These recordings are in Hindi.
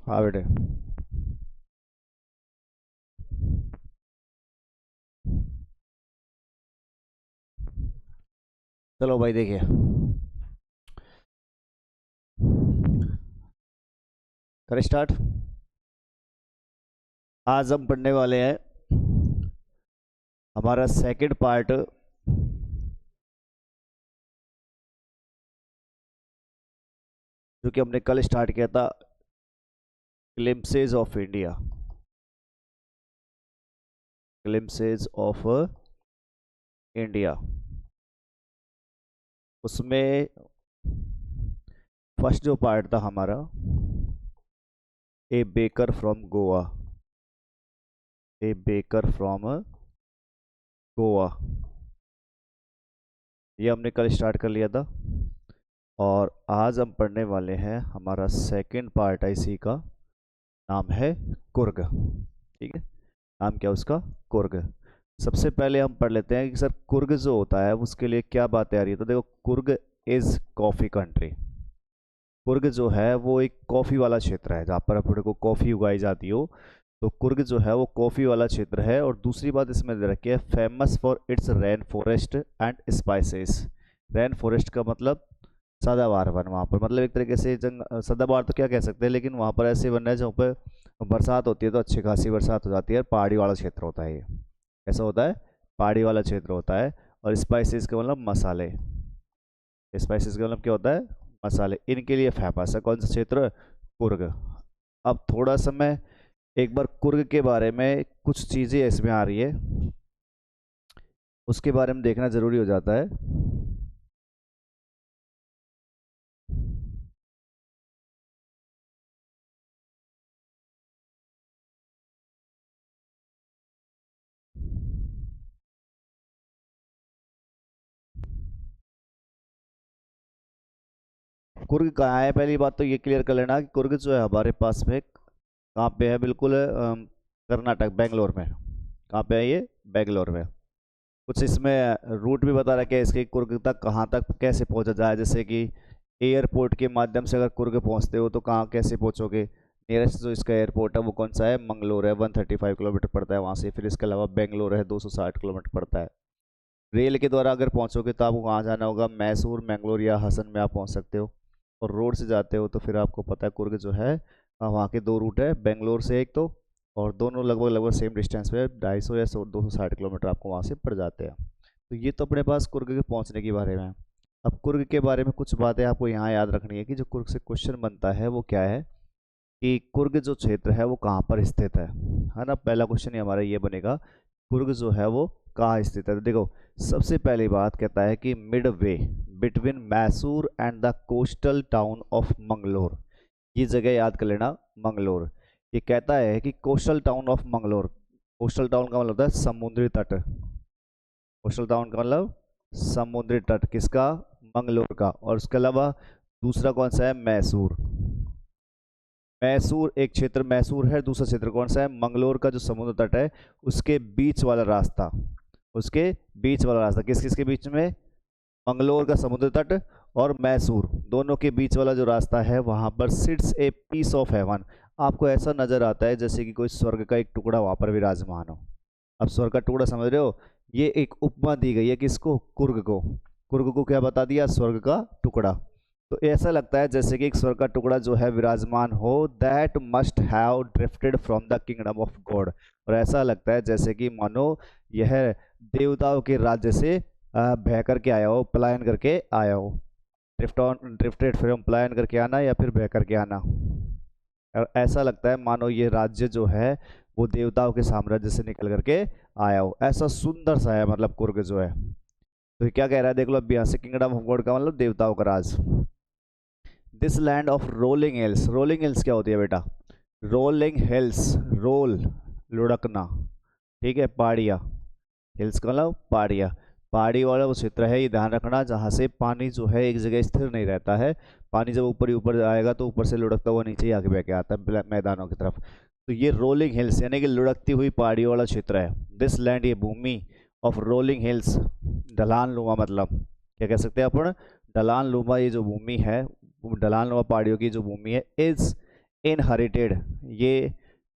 हाँ बेटे। चलो भाई देखिए, करें स्टार्ट। आज हम पढ़ने वाले हैं हमारा सेकंड पार्ट, जो कि हमने कल स्टार्ट किया था, glimpses of India. Glimpses of India, उसमें फर्स्ट जो पार्ट था हमारा, ए baker from Goa. A baker from Goa, ये हमने कल स्टार्ट कर लिया था। और आज हम पढ़ने वाले हैं हमारा सेकंड पार्ट है, इसी का नाम है कुर्ग। ठीक है, नाम क्या उसका? कुर्ग। सबसे पहले हम पढ़ लेते हैं कि सर कुर्ग जो होता है उसके लिए क्या बातें आ रही है। तो देखो, Coorg is coffee country. Coorg जो है वो एक कॉफ़ी वाला क्षेत्र है, जहाँ पर अपने को कॉफ़ी उगाई जाती हो। तो कुर्ग जो है वो कॉफ़ी वाला क्षेत्र है। और दूसरी बात इसमें दे रखी है, famous for its rain forest and spices. Rain forest का मतलब सदाबहार वन। वहाँ पर मतलब एक तरीके से सदाबहार तो क्या कह सकते हैं, लेकिन वहाँ पर ऐसे वन है जहाँ पर बरसात होती है तो अच्छी खासी बरसात हो जाती है। पहाड़ी वाला क्षेत्र होता है ये। ऐसा होता है, पहाड़ी वाला क्षेत्र होता है। और स्पाइसेस का मतलब मसाले। स्पाइसेस का मतलब क्या होता है? मसाले। इनके लिए फेमस है कौन सा क्षेत्र? कुर्ग। अब थोड़ा सा मैं एक बार कुर्ग के बारे में कुछ चीज़ें इसमें आ रही है, उसके बारे में देखना ज़रूरी हो जाता है। कुर्ग कहाँ है? पहली बात तो ये क्लियर कर लेना कि कुर्ग जो है हमारे पास में कहाँ पे है? बिल्कुल कर्नाटक, बेंगलोर में। कहाँ पे है ये? बेंगलोर में। कुछ इसमें रूट भी बता रखा है इसके, कुर्ग तक कहाँ तक कैसे पहुँचा जाए। जैसे कि एयरपोर्ट के माध्यम से अगर कुर्ग पहुँचते हो तो कहाँ कैसे पहुँचोगे। नियरेस्ट जो इसका एयरपोर्ट है वो कौन सा है? मंगलोर है, 135 किलोमीटर पड़ता है वहाँ से। फिर इसके अलावा बेंगलोर है, 260 किलोमीटर पड़ता है। रेल के द्वारा अगर पहुँचोगे तो आपको वहाँ जाना होगा, मैसूर, मैंगलोर या हसन में आप पहुँच सकते हो। और रोड से जाते हो तो फिर आपको पता है कुर्ग जो है, वहाँ के दो रूट है, बेंगलोर से एक तो, और दोनों लगभग लगभग सेम डिस्टेंस पे, 250 या 260 किलोमीटर आपको वहाँ से पड़ जाते हैं। तो ये तो अपने पास कुर्ग के पहुँचने के बारे में है। अब कुर्ग के बारे में कुछ बातें आपको यहाँ याद रखनी है कि जो कुर्ग से क्वेश्चन बनता है वो क्या है, कि कुर्ग जो क्षेत्र है वो कहाँ पर स्थित है ना। पहला क्वेश्चन ही हमारा ये बनेगा, कुर्ग जो है वो कहाँ स्थित है। तो देखो, सबसे पहली बात कहता है कि mid way between Mysore and the coastal town of Mangalore. ये जगह याद कर लेना, मंगलोर। ये कहता है कि coastal town of Mangalore. Coastal town का मतलब होता है समुद्री तट। कोस्टल टाउन का मतलब समुद्री तट, किसका? मंगलोर का। और उसके अलावा दूसरा कौन सा है? मैसूर। मैसूर एक क्षेत्र मैसूर है, दूसरा क्षेत्र कौन सा है? मंगलोर का जो समुद्र तट है उसके बीच वाला रास्ता। उसके बीच वाला रास्ता किस किस के बीच में? मंगलोर का समुद्र तट और मैसूर, दोनों के बीच वाला जो रास्ता है वहां पर sits a piece of heaven. आपको ऐसा नजर आता है जैसे कि कोई स्वर्ग का एक टुकड़ा वहां पर विराजमान हो। अब स्वर्ग का टुकड़ा समझ रहे हो? ये एक उपमा दी गई है किसको? कुर्ग को। कुर्ग को क्या बता दिया? स्वर्ग का टुकड़ा। तो ऐसा लगता है जैसे कि एक स्वर्ग का टुकड़ा जो है विराजमान हो, that must have drifted from the kingdom of God. और ऐसा लगता है जैसे कि मानो यह देवताओं के राज्य से बह करके आया हो, पलायन करके आया हो। ड्रिफ्ट ऑन ड्रिफ्टेड फ्रॉम, पलायन करके आना या फिर बह करके आना। और ऐसा लगता है मानो ये राज्य जो है वो देवताओं के साम्राज्य से निकल करके आया हो। ऐसा सुंदर सा है मतलब कुर्ग जो है। तो ये क्या कह रहा है देख लो, अब यहाँ से किंगडम ऑफ गॉड का मतलब देवताओं का राज। This land of rolling hills. Rolling hills क्या होती है बेटा? रोलिंग हिल्स, रोल लुढ़कना, ठीक है, पहाड़ियाँ। हिल्स का मतलब पहाड़ियाँ। पहाड़ी वाला वो क्षेत्र है, ये ध्यान रखना, जहाँ से पानी जो है एक जगह स्थिर नहीं रहता है। पानी जब ऊपर ही ऊपर आएगा तो ऊपर से लुढ़कता हुआ नीचे ही आगे बह के आता है मैदानों की तरफ। तो ये रोलिंग हिल्स यानी कि लुढ़कती हुई पहाड़ियों वाला क्षेत्र है। दिस लैंड, ये भूमि, ऑफ रोलिंग हिल्स, ढलान नुमा, मतलब क्या कह सकते हैं अपन? ढलान नुमा ये जो भूमि है, ढलान नुमा पहाड़ियों की जो भूमि है, इज इनहेरिटेड, ये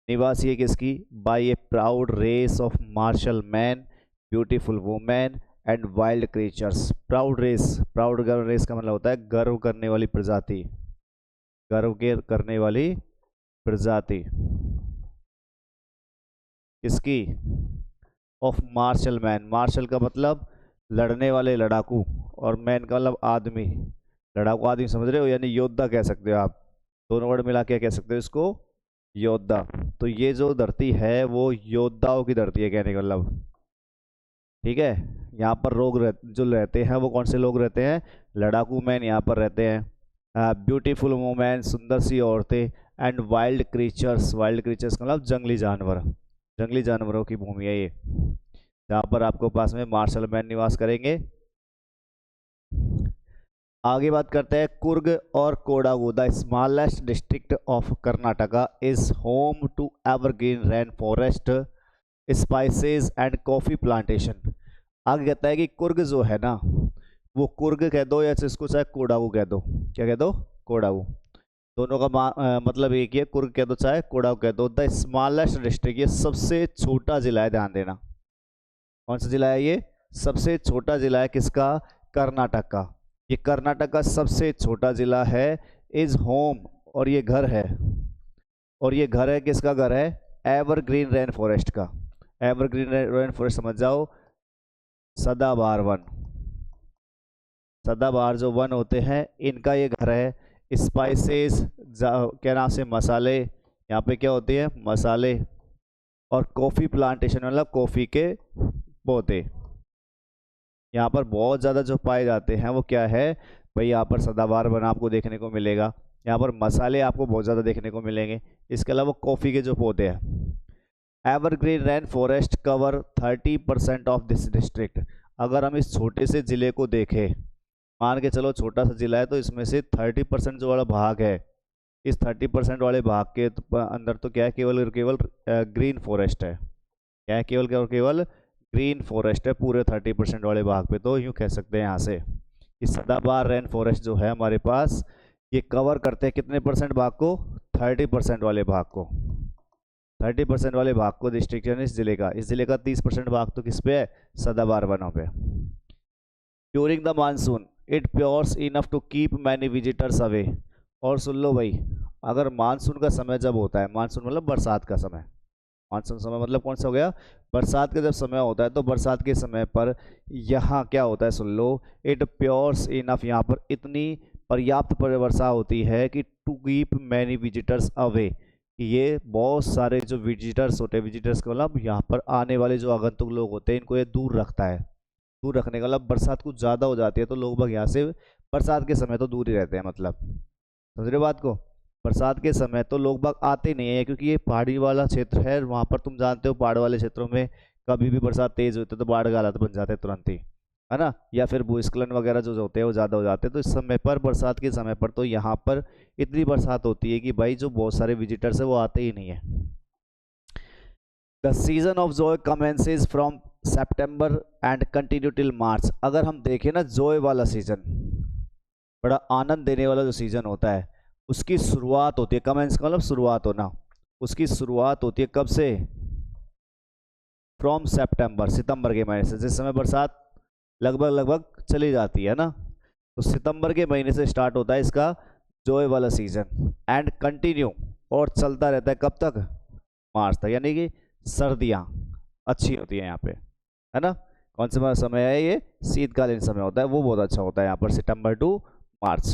निवासी है किसकी, by a proud race of martial man, beautiful women and wild creatures. Proud race, proud race का मतलब होता है गर्व करने वाली प्रजाति, गर्व के करने वाली प्रजाति किसकी, ऑफ मार्शल मैन। मार्शल का मतलब लड़ने वाले, लड़ाकू, और मैन का मतलब आदमी, लड़ाकू आदमी समझ रहे हो, यानी योद्धा कह सकते हो आप, दोनों वर्ड मिला के कह सकते हो इसको योद्धा। तो ये जो धरती है वो योद्धाओं की धरती है कहने का मतलब, ठीक है। यहाँ पर जो रहते हैं वो कौन से लोग रहते हैं, लड़ाकू मैन यहाँ पर रहते हैं, ब्यूटीफुल वुमेन, सुंदर सी औरतें, and wild creatures, wild creatures का मतलब जंगली जानवर, जंगली जानवरों की भूमि है ये, जहाँ पर आपको पास में मार्शल मैन निवास करेंगे। आगे बात करते हैं कुर्ग और Kodagu. The smallest district of Karnataka is home to evergreen rain forest, spices and coffee plantation. आगे कहता है कि कुर्ग जो है ना, वो कुर्ग कह दो या इसको चाहे कोडागु कह दो, क्या कह दो, कोडागु, दोनों का मतलब एक ही है, कुर्ग कह दो चाहे कोडागु कह दो। द स्मॉलेस्ट डिस्ट्रिक्ट, ये सबसे छोटा जिला है, ध्यान देना, कौन सा जिला है ये, सबसे छोटा जिला है किसका, कर्नाटक का, ये कर्नाटक का सबसे छोटा जिला है। इज होम, और ये घर है, और ये घर है किसका घर है, एवरग्रीन रेन फॉरेस्ट का। एवरग्रीन रेन फॉरेस्ट समझ जाओ, सदाबहार वन, सदाबहार जो वन होते हैं इनका ये घर है। स्पाइसेस, क्या नाम से, मसाले, यहाँ पे क्या होती है, मसाले, और कॉफ़ी प्लांटेशन मतलब कॉफ़ी के पौधे यहाँ पर बहुत ज़्यादा जो पाए जाते हैं वो क्या है भाई, यहाँ पर सदाबहार वन आपको देखने को मिलेगा, यहाँ पर मसाले आपको बहुत ज़्यादा देखने को मिलेंगे, इसके अलावा कॉफ़ी के जो पौधे हैं। Evergreen rain forest cover 30% of this district. अगर हम इस छोटे से ज़िले को देखें, मान के चलो छोटा सा ज़िला है, तो इसमें से 30% जो वाला भाग है, इस 30% वाले भाग के अंदर तो क्या है, केवल केवल ग्रीन फॉरेस्ट है, क्या है, केवल केवल केवल ग्रीन फॉरेस्ट है पूरे 30% वाले भाग पे। तो यूँ कह सकते हैं यहाँ से कि सदाबहार रेन फॉरेस्ट जो है हमारे पास, ये कवर करते हैं कितने परसेंट भाग को, 30% वाले भाग को, 30% वाले भाग को डिस्ट्रिक्ट यानी इस जिले का, इस जिले का 30% भाग तो किस पे है, सदाबहार वनों पे। During the monsoon it pours enough to keep many visitors away. और सुन लो भाई, अगर मानसून का समय जब होता है, मानसून मतलब बरसात का समय, मानसून समय मतलब कौन सा हो गया, बरसात का जब समय होता है, तो बरसात के समय पर यहाँ क्या होता है, सुन लो, इट प्योर्स इनफ, यहाँ पर इतनी पर्याप्त वर्षा होती है कि to keep many visitors away, ये बहुत सारे जो विजिटर्स होते हैं, विजिटर्स का मतलब यहाँ पर आने वाले जो आगंतुक लोग होते हैं, इनको ये दूर रखता है। दूर रखने का मतलब बरसात कुछ ज़्यादा हो जाती है तो लोग बाग यहाँ से बरसात के समय तो दूर ही रहते हैं, मतलब समझ रहे हो बात को, बरसात के समय तो लोग बाग आते नहीं है, क्योंकि ये पहाड़ी वाला क्षेत्र है, वहाँ पर तुम जानते हो पहाड़ वाले क्षेत्रों में कभी भी बरसात तेज़ होती है तो बाढ़ का हालात बन जाते हैं तुरंत ही, है ना, या फिर भूस्खलन वगैरह जो होते हैं वो ज़्यादा हो जाते हैं। तो इस समय पर, बरसात के समय पर तो यहाँ पर इतनी बरसात होती है कि भाई जो बहुत सारे विजिटर्स है वो आते ही नहीं है। The season of joy commences from September and continue till March. अगर हम देखें ना, जॉय वाला सीजन, बड़ा आनंद देने वाला जो सीजन होता है, उसकी शुरुआत होती है, कमेंस का मतलब शुरुआत होना, उसकी शुरुआत होती है कब से, फ्रॉम सितंबर, सितंबर के महीने से, जिस समय बरसात लगभग लगभग चली जाती है ना, तो सितंबर के महीने से स्टार्ट होता है इसका जॉय वाला सीजन, एंड कंटिन्यू, और चलता रहता है कब तक, मार्च तक, यानी कि सर्दियाँ अच्छी होती है यहाँ पे, है ना। कौन सा समय है ये, शीतकालीन समय होता है, वो बहुत अच्छा होता है यहाँ पर, September to March.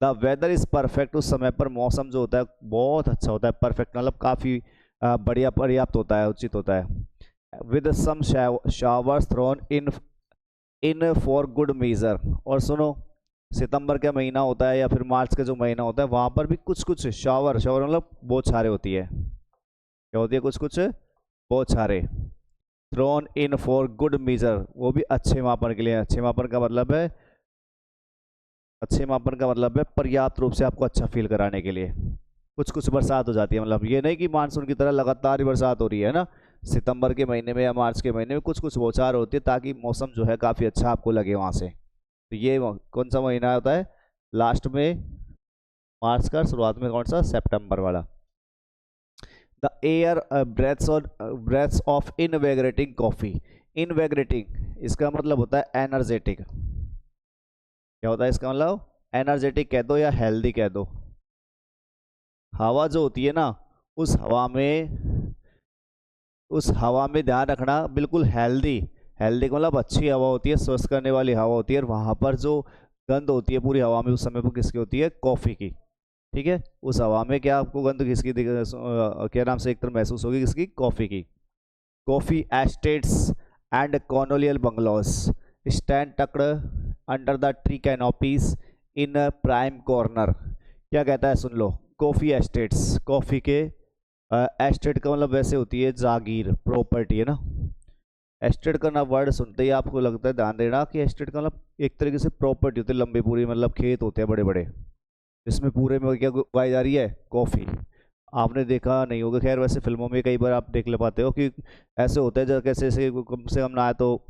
The weather is perfect, उस समय पर मौसम जो होता है बहुत अच्छा होता है, परफेक्ट मतलब काफ़ी बढ़िया, पर्याप्त होता है, उचित होता है। With some showers thrown in for good measure. और सुनो, सितंबर का महीना होता है या फिर मार्च का जो महीना होता है, वहाँ पर भी कुछ कुछ शावर मतलब बौछारें होती है, क्या होती है, कुछ कुछ बौछारें, thrown in for good measure, वो भी अच्छे मापन के लिए। अच्छे मापन का मतलब है, अच्छे मापन का मतलब है पर्याप्त रूप से आपको अच्छा फील कराने के लिए कुछ कुछ बरसात हो जाती है, मतलब ये नहीं कि मानसून की तरह लगातार ही बरसात हो रही है ना, सितंबर के महीने में या मार्च के महीने में कुछ कुछ बौछार होती है, ताकि मौसम जो है काफ़ी अच्छा आपको लगे वहाँ से। तो ये कौन सा महीना होता है, लास्ट में मार्च का शुरुआत में कौन सा, सितंबर वाला। The air breathes of invigorating coffee. Invigorating इसका मतलब होता है एनर्जेटिक। क्या होता है इसका मतलब, एनर्जेटिक कह दो या हेल्दी कह दो। हवा जो होती है ना, उस हवा में ध्यान रखना बिल्कुल हेल्दी। हेल्दी का मतलब अच्छी हवा होती है, स्वस्थ करने वाली हवा होती है, और वहाँ पर जो गंध होती है पूरी हवा में उस समय पर किसकी होती है, कॉफ़ी की। ठीक है, उस हवा में क्या आपको गंध किसकी क्या नाम से एक तरह महसूस होगी, किसकी, कॉफ़ी की। Coffee estates and colonial bungalows stand tucked under the tree canopies in prime corner. क्या कहता है सुन लो, कॉफ़ी एस्टेट्स, कॉफ़ी के एस्टेट का मतलब वैसे होती है जागीर, प्रॉपर्टी है ना। एस्टेट का ना वर्ड सुनते ही आपको लगता है, ध्यान देना कि एस्टेट का मतलब एक तरीके से प्रॉपर्टी होती है लंबी पूरी, मतलब खेत होते हैं बड़े बड़े, इसमें पूरे में क्या उगाई जा रही है, कॉफ़ी। आपने देखा नहीं होगा, खैर वैसे फिल्मों में कई बार आप देख ले पाते हो कि ऐसे होता है, जब कैसे ऐसे कम से कम ना आए तो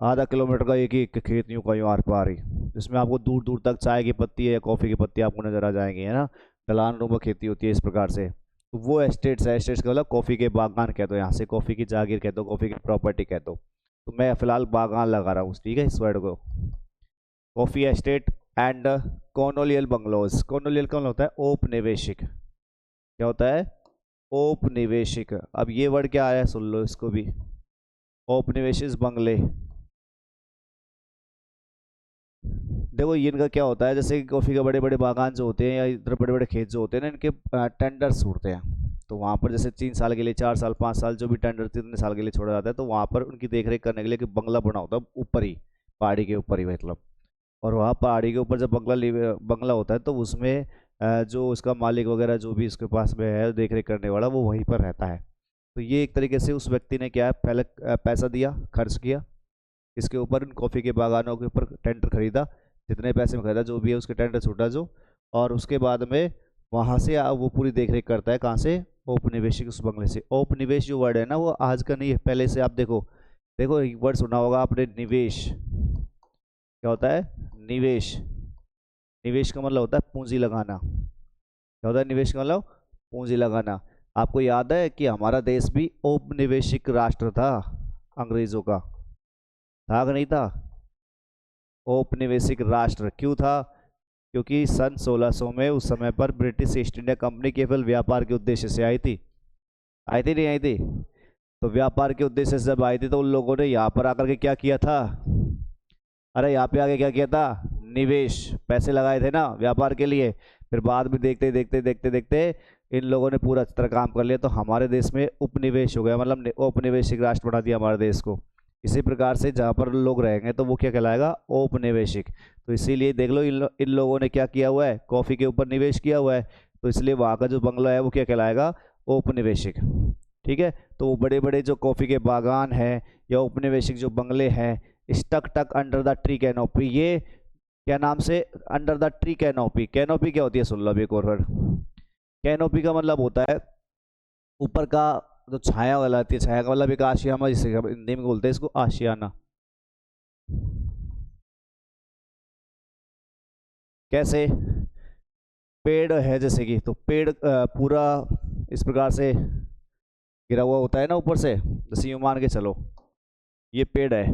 आधा किलोमीटर का एक ही खेत यूँ का यूँ आर पार ही, जिसमें आपको दूर दूर तक चाय की पत्ती है, कॉफ़ी की पत्ती आपको नजर आ जाएंगी, है ना। ढलान नुमा खेती होती है इस प्रकार से। तो वो एस्टेट्स है, एस्टेट्स का मतलब कॉफ़ी के बागान कह दो, यहाँ से कॉफ़ी की जागीर कह दो, कॉफ़ी की प्रॉपर्टी कह दो। तो मैं फिलहाल बागान लगा रहा हूँ, ठीक है, इस वर्ड को। Coffee estate and colonial bungalows. Colonial कौन होता है, औपनिवेशिक। क्या होता है, औपनिवेशिक। अब ये वर्ड क्या आया है सुन लो इसको भी, औपनिवेशिक बंगले। देखो ये इनका क्या होता है, जैसे कि कॉफ़ी के बड़े बड़े बागान जो होते हैं या इधर बड़े बड़े खेत जो होते हैं ना, इनके टेंडर्स छोड़ते हैं। तो वहाँ पर जैसे 3 साल के लिए, 4 साल, 5 साल, जो भी टेंडर 3 साल के लिए छोड़ा जाता है, तो वहाँ पर उनकी देखरेख करने के लिए कि बंगला बना होता है ऊपर ही, पहाड़ी के ऊपर ही मतलब। और वहाँ पहाड़ी के ऊपर जब बंगला होता है तो उसमें जो उसका मालिक वगैरह जो भी इसके पास में है देख रेख करने वाला, वो वहीं पर रहता है। तो ये एक तरीके से उस व्यक्ति ने क्या है, पहले पैसा दिया, खर्च किया इसके ऊपर, इन कॉफ़ी के बागानों के ऊपर टेंडर खरीदा, जितने पैसे में खरीदा जो भी है उसके टेंडर छूटा जो, और उसके बाद में वहाँ से वो पूरी देख रेख करता है, कहाँ से, औपनिवेशिक उस बंगले से। औपनिवेश जो वर्ड है ना, वो आज का नहीं है, पहले से आप देखो, देखो एक वर्ड सुना होगा आपने, निवेश। क्या होता है, निवेश। निवेश का मतलब होता है पूंजी लगाना। क्या होता है निवेश का मतलब, पूंजी लगाना। आपको याद है कि हमारा देश भी औपनिवेशिक राष्ट्र था अंग्रेजों का, था कि नहीं था। औपनिवेशिक राष्ट्र क्यों था, क्योंकि सन 1600 में उस समय पर ब्रिटिश ईस्ट इंडिया कंपनी केवल व्यापार के उद्देश्य से आई थी। आई थी नहीं आई थी। तो व्यापार के उद्देश्य से जब आई थी तो उन लोगों ने यहाँ पर आकर के क्या किया था, अरे यहाँ पे आके क्या किया था, निवेश, पैसे लगाए थे ना व्यापार के लिए। फिर बाद में देखते देखते देखते देखते इन लोगों ने पूरा अच्छी तरह काम कर लिया, तो हमारे देश में उपनिवेश हो गया, मतलब औपनिवेशिक राष्ट्र बना दिया हमारे देश को। इसी प्रकार से जहाँ पर लोग रहेंगे तो वो क्या कहलाएगा, औपनिवेशिक। तो इसीलिए देख लो इन लोगों ने क्या किया हुआ है, कॉफ़ी के ऊपर निवेश किया हुआ है, तो इसलिए वहाँ का जो बंगला है वो क्या कहलाएगा, औपनिवेशिक। ठीक है, तो वो बड़े बड़े जो कॉफ़ी के बागान हैं या औपनिवेशिक जो बंगले हैं, स्टक टक अंडर द ट्री कैनोपी, ये क्या नाम से, under the tree canopy. Canopy क्या होती है सुन लो अभी एक और वर्ड। कैनोपी का मतलब होता है ऊपर का जो छाया वाला आती है, छाया का मतलब एक आशियाना, जिसे हम हिंदी में बोलते हैं इसको आशियाना। कैसे, पेड़ है जैसे कि, तो पेड़ पूरा इस प्रकार से गिरा हुआ होता है ना ऊपर से, जैसे यूँ मान के चलो ये पेड़ है,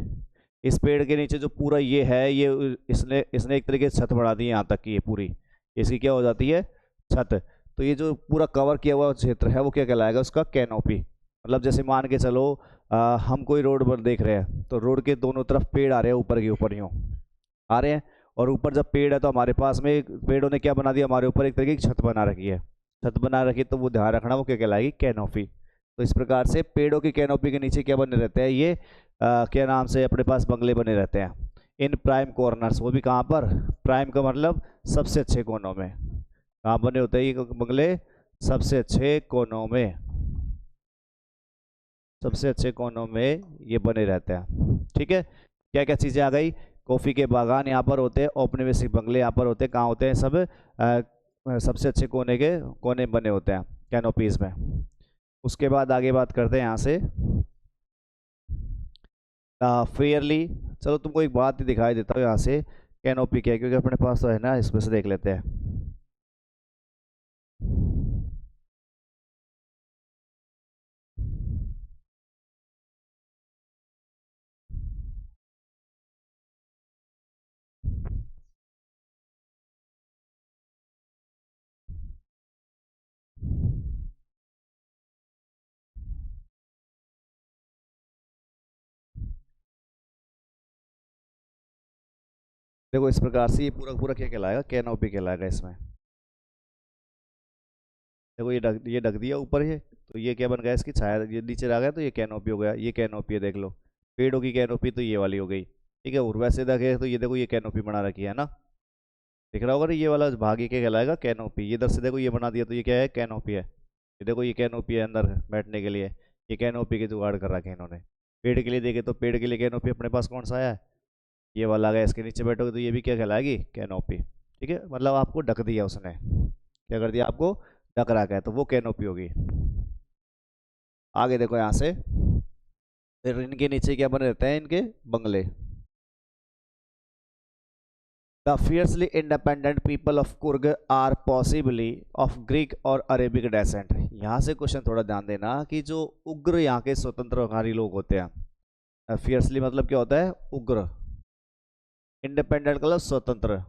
इस पेड़ के नीचे जो पूरा ये है, ये इसने इसने एक तरीके से छत बढ़ा दी है यहाँ तक कि ये पूरी इसकी क्या हो जाती है, छत। तो ये जो पूरा कवर किया हुआ क्षेत्र है वो क्या कहलाएगा, उसका कैनोपी। मतलब जैसे मान के चलो हम कोई रोड पर देख रहे हैं, तो रोड के दोनों तरफ पेड़ आ रहे हैं, ऊपर के ऊपर यूँ आ रहे हैं, और ऊपर जब पेड़ है तो हमारे पास में पेड़ों ने क्या बना दिया, हमारे ऊपर एक तरीके की छत बना रखी है। छत बना रखी है तो वो ध्यान रखना वो क्या कहलाएगी, कैनोपी। तो इस प्रकार से पेड़ों की कैनोपी के नीचे क्या बने रहते हैं, ये क्या नाम से अपने पास बंगले बने रहते हैं, इन प्राइम कॉर्नर्स। वो भी कहाँ पर, प्राइम का मतलब सबसे अच्छे कोनों में। कहाँ बने होते हैं ये बंगले, सबसे अच्छे कोनों में, सबसे अच्छे कोनों में ये बने रहते हैं। ठीक है, क्या क्या चीज़ें आ गई, कॉफ़ी के बागान यहाँ पर होते हैं, औपनिवेशिक बंगले यहाँ पर होते हैं, कहाँ होते हैं सब, सबसे अच्छे कोने के कोने बने होते हैं कैनोपीज में। उसके बाद आगे बात करते हैं यहाँ से, फेयरली। चलो तुमको एक बात ही दिखाई देता हूँ यहाँ से, कैनोपी क्या है, क्योंकि अपने पास तो है ना, इसमें से देख लेते हैं। देखो इस प्रकार से ये पूरा पूरा क्या कहलाएगा, कैनोपी कहलाएगा इसमें। देखो ये ढक दिया ऊपर, ये तो ये क्या बन गया, इसकी छाया, ये नीचे आ गया तो ये कैनोपी हो गया। ये कैनोपी है, देख लो पेड़ों की कैनोपी तो ये वाली हो गई, ठीक है। और वैसे देखे तो ये देखो ये कैनोपी बना रखी है ना, दिख रहा होगा ना, ये वाला भाग ये क्या कहलाएगा, कैनोपी। ये इधर से देखो ये बना दिया तो ये क्या है, कैनोपी है। ये देखो ये कैनोपी है अंदर बैठने के लिए, ये कैनोपी के जुगाड़ कर रखे हैं इन्होंने। पेड़ के लिए देखे तो पेड़ के लिए कैनोपी अपने पास कौन सा है, ये वाला है। इसके नीचे बैठोगे तो ये भी क्या कहलाएगी, कैनोपी, ठीक है। मतलब आपको ढक दिया उसने, क्या कर दिया, आपको ढक रखा है, तो वो कैनोपी होगी। आगे देखो यहाँ से, फिर इनके नीचे क्या बने रहते हैं, इनके बंगले। The fiercely independent people of Coorg are possibly of Greek और अरेबिक डेसेंट। यहाँ से क्वेश्चन थोड़ा ध्यान देना कि जो उग्र यहाँ के स्वतंत्रकारी लोग होते हैं, फियर्सली मतलब क्या होता है, उग्र, इंडिपेंडेंट मतलब स्वतंत्र।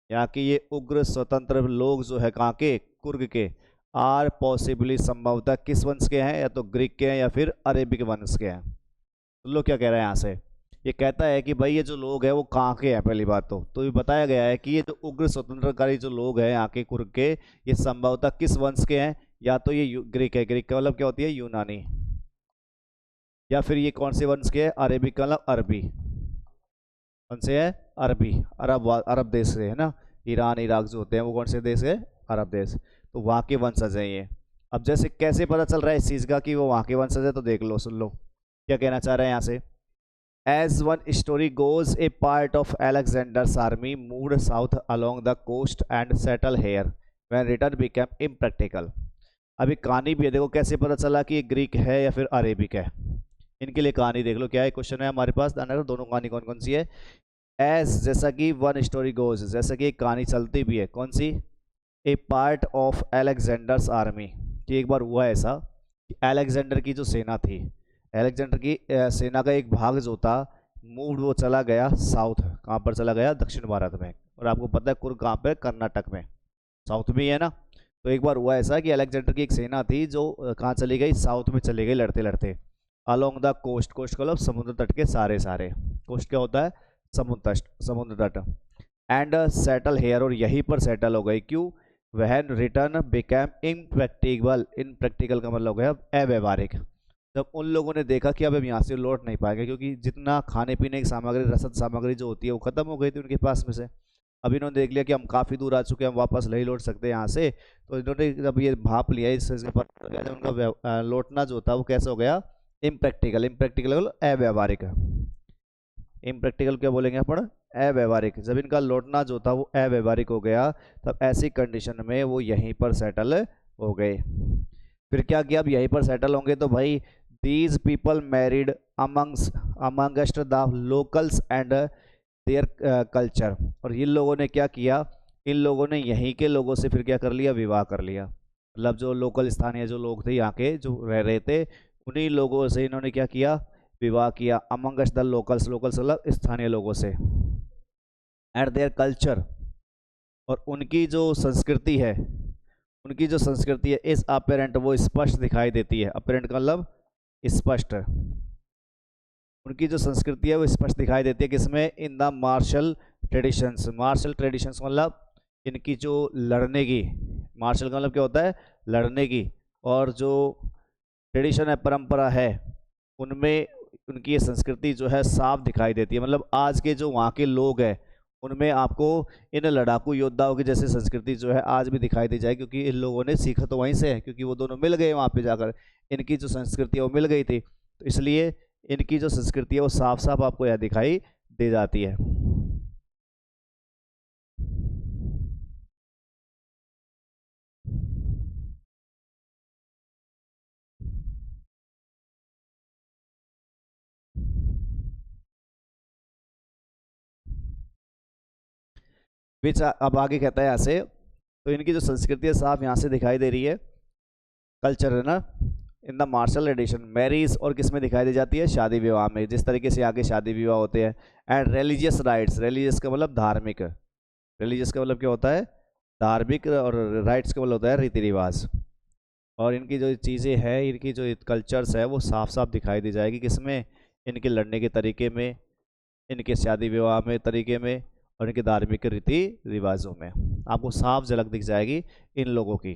यहाँ के ये उग्र स्वतंत्र लोग जो है कहाँ के, कुर्ग के, आर पॉसिबली संभवतः किस वंश के हैं, या तो ग्रीक के हैं या फिर अरेबिक वंश के हैं। तो लोग क्या कह रहे हैं यहाँ से, ये कहता है कि भाई ये जो लोग हैं वो कहाँ के हैं। पहली बात तो ये बताया गया है कि ये जो उग्र स्वतंत्रकारी जो लोग हैं यहाँ के कुर्ग के, ये संभवतः किस वंश के हैं, या तो ये ग्रीक है, ग्रीक का मतलब क्या होती है, यूनानी, या फिर ये कौन से वंश के हैं, अरेबिक का मतलब अरबी। कौन से है, अरबी, अरब देश से है ना, ईरान इराक जो होते हैं वो कौन से देश है, अरब देश, तो वहाँ के वंशज हैं ये। अब जैसे कैसे पता चल रहा है इस चीज़ का कि वो वहाँ के वंशज है, तो देख लो, सुन लो क्या कहना चाह रहे हैं यहाँ से। As one story goes a part of Alexander's army moved south along the coast and settle here when return became impractical. अभी कहानी भी है, देखो कैसे पता चला कि ये ग्रीक है या फिर अरेबिक है। इनके लिए कहानी देख लो, क्या है क्वेश्चन है हमारे पास, दोनों कहानी कौन कौन सी है। एज जैसा कि वन स्टोरी गोज, जैसा कि एक कहानी चलती भी है, कौन सी, ए पार्ट ऑफ एलेक्जेंडर्स आर्मी, कि एक बार हुआ ऐसा कि एलेक्जेंडर की जो सेना थी, एलेक्जेंडर की सेना का एक भाग जो था, मूव वो चला गया साउथ, कहाँ पर चला गया, दक्षिण भारत में। और आपको पता है कुर्ग कहाँ पे, कर्नाटक में, साउथ में ही है ना। तो एक बार हुआ ऐसा कि अलेक्जेंडर की एक सेना थी जो कहाँ चली गई, साउथ में चली गई लड़ते लड़ते, अलोंग द कोस्ट, कोस्ट का मतलब समुद्र तट के सारे सारे, कोस्ट क्या होता है, समुद्र तट, समुद्र तट, एंड सेटल हेयर, और यहीं पर सेटल हो गई। क्यों, वहन रिटर्न बिकेम इम्प्रैक्टिकल, इम्प्रैक्टिकल का मतलब हो गया अव्यवहारिक। जब उन लोगों ने देखा कि अब हम यहाँ से लौट नहीं पाएंगे, क्योंकि जितना खाने पीने की सामग्री, रसद सामग्री जो होती है वो खत्म हो गई थी उनके पास में से। अब इन्होंने देख लिया कि हम काफ़ी दूर आ चुके हैं, हम वापस नहीं लौट सकते यहाँ से, तो इन्होंने जब ये भाप लिया, इससे पता लगा जब उनका लौटना जो था वो कैसा हो गया, इम्प्रैक्टिकल, इम्प्रैक्टिकल अव्यवहारिक। इम्प्रैक्टिकल क्या बोलेंगे अपन, अव्यवहारिक। जब इनका लौटना जो था वो अव्यवहारिक हो गया, तब ऐसी कंडीशन में वो यहीं पर सेटल हो गए। फिर क्या किया, अब यहीं पर सेटल होंगे तो भाई these people married amongst the locals and their culture. और इन लोगों ने क्या किया, इन लोगों ने यहीं के लोगों से फिर क्या कर लिया, विवाह कर लिया। मतलब जो लोकल स्थानीय जो लोग थे यहाँ के जो रह रहे थे, उन्हीं लोगों से इन्होंने क्या किया, विवाह किया। अमंगस्ट द लोकल्स, लोकल्स मतलब स्थानीय लोगों से, एंड देयर कल्चर, और उनकी जो संस्कृति है, उनकी जो संस्कृति है, इस अपेरेंट वो स्पष्ट दिखाई देती है। अपेरेंट का मतलब स्पष्ट, उनकी जो संस्कृति है वो स्पष्ट दिखाई देती है किसमें, in the martial traditions. Martial traditions मतलब इनकी जो लड़ने की, मार्शल का मतलब क्या होता है, लड़ने की, और जो ट्रेडिशन है, परंपरा है, उनमें उनकी ये संस्कृति जो है साफ दिखाई देती है। मतलब आज के जो वहाँ के लोग हैं उनमें आपको इन लड़ाकू योद्धाओं की जैसी संस्कृति जो है आज भी दिखाई दी जाए, क्योंकि इन लोगों ने सीखा तो वहीं से है, क्योंकि वो दोनों मिल गए वहाँ पे जाकर, इनकी जो संस्कृति है वो मिल गई थी, तो इसलिए इनकी जो संस्कृति है वो साफ साफ आपको यह दिखाई दे जाती है। विच, अब आगे कहता है यहाँ से, तो इनकी जो संस्कृति है साफ यहाँ से दिखाई दे रही है, कल्चर है ना। In the martial tradition marriage, और किस में दिखाई दी जाती है, शादी विवाह में, जिस तरीके से आगे शादी विवाह होते हैं। एंड रिलीजियस राइट्स, रिलीजियस का मतलब धार्मिक, रिलीजियस का मतलब क्या होता है, धार्मिक, और राइट्स का मतलब होता है रीति रिवाज। और इनकी जो चीज़ें हैं, इनकी जो कल्चर्स है वो साफ साफ दिखाई दी जाएगी किसमें, इनके लड़ने के तरीके में, इनके शादी विवाह में तरीके में, और इनके धार्मिक रीति रिवाजों में। आपको साफ झलक दिख जाएगी इन लोगों की।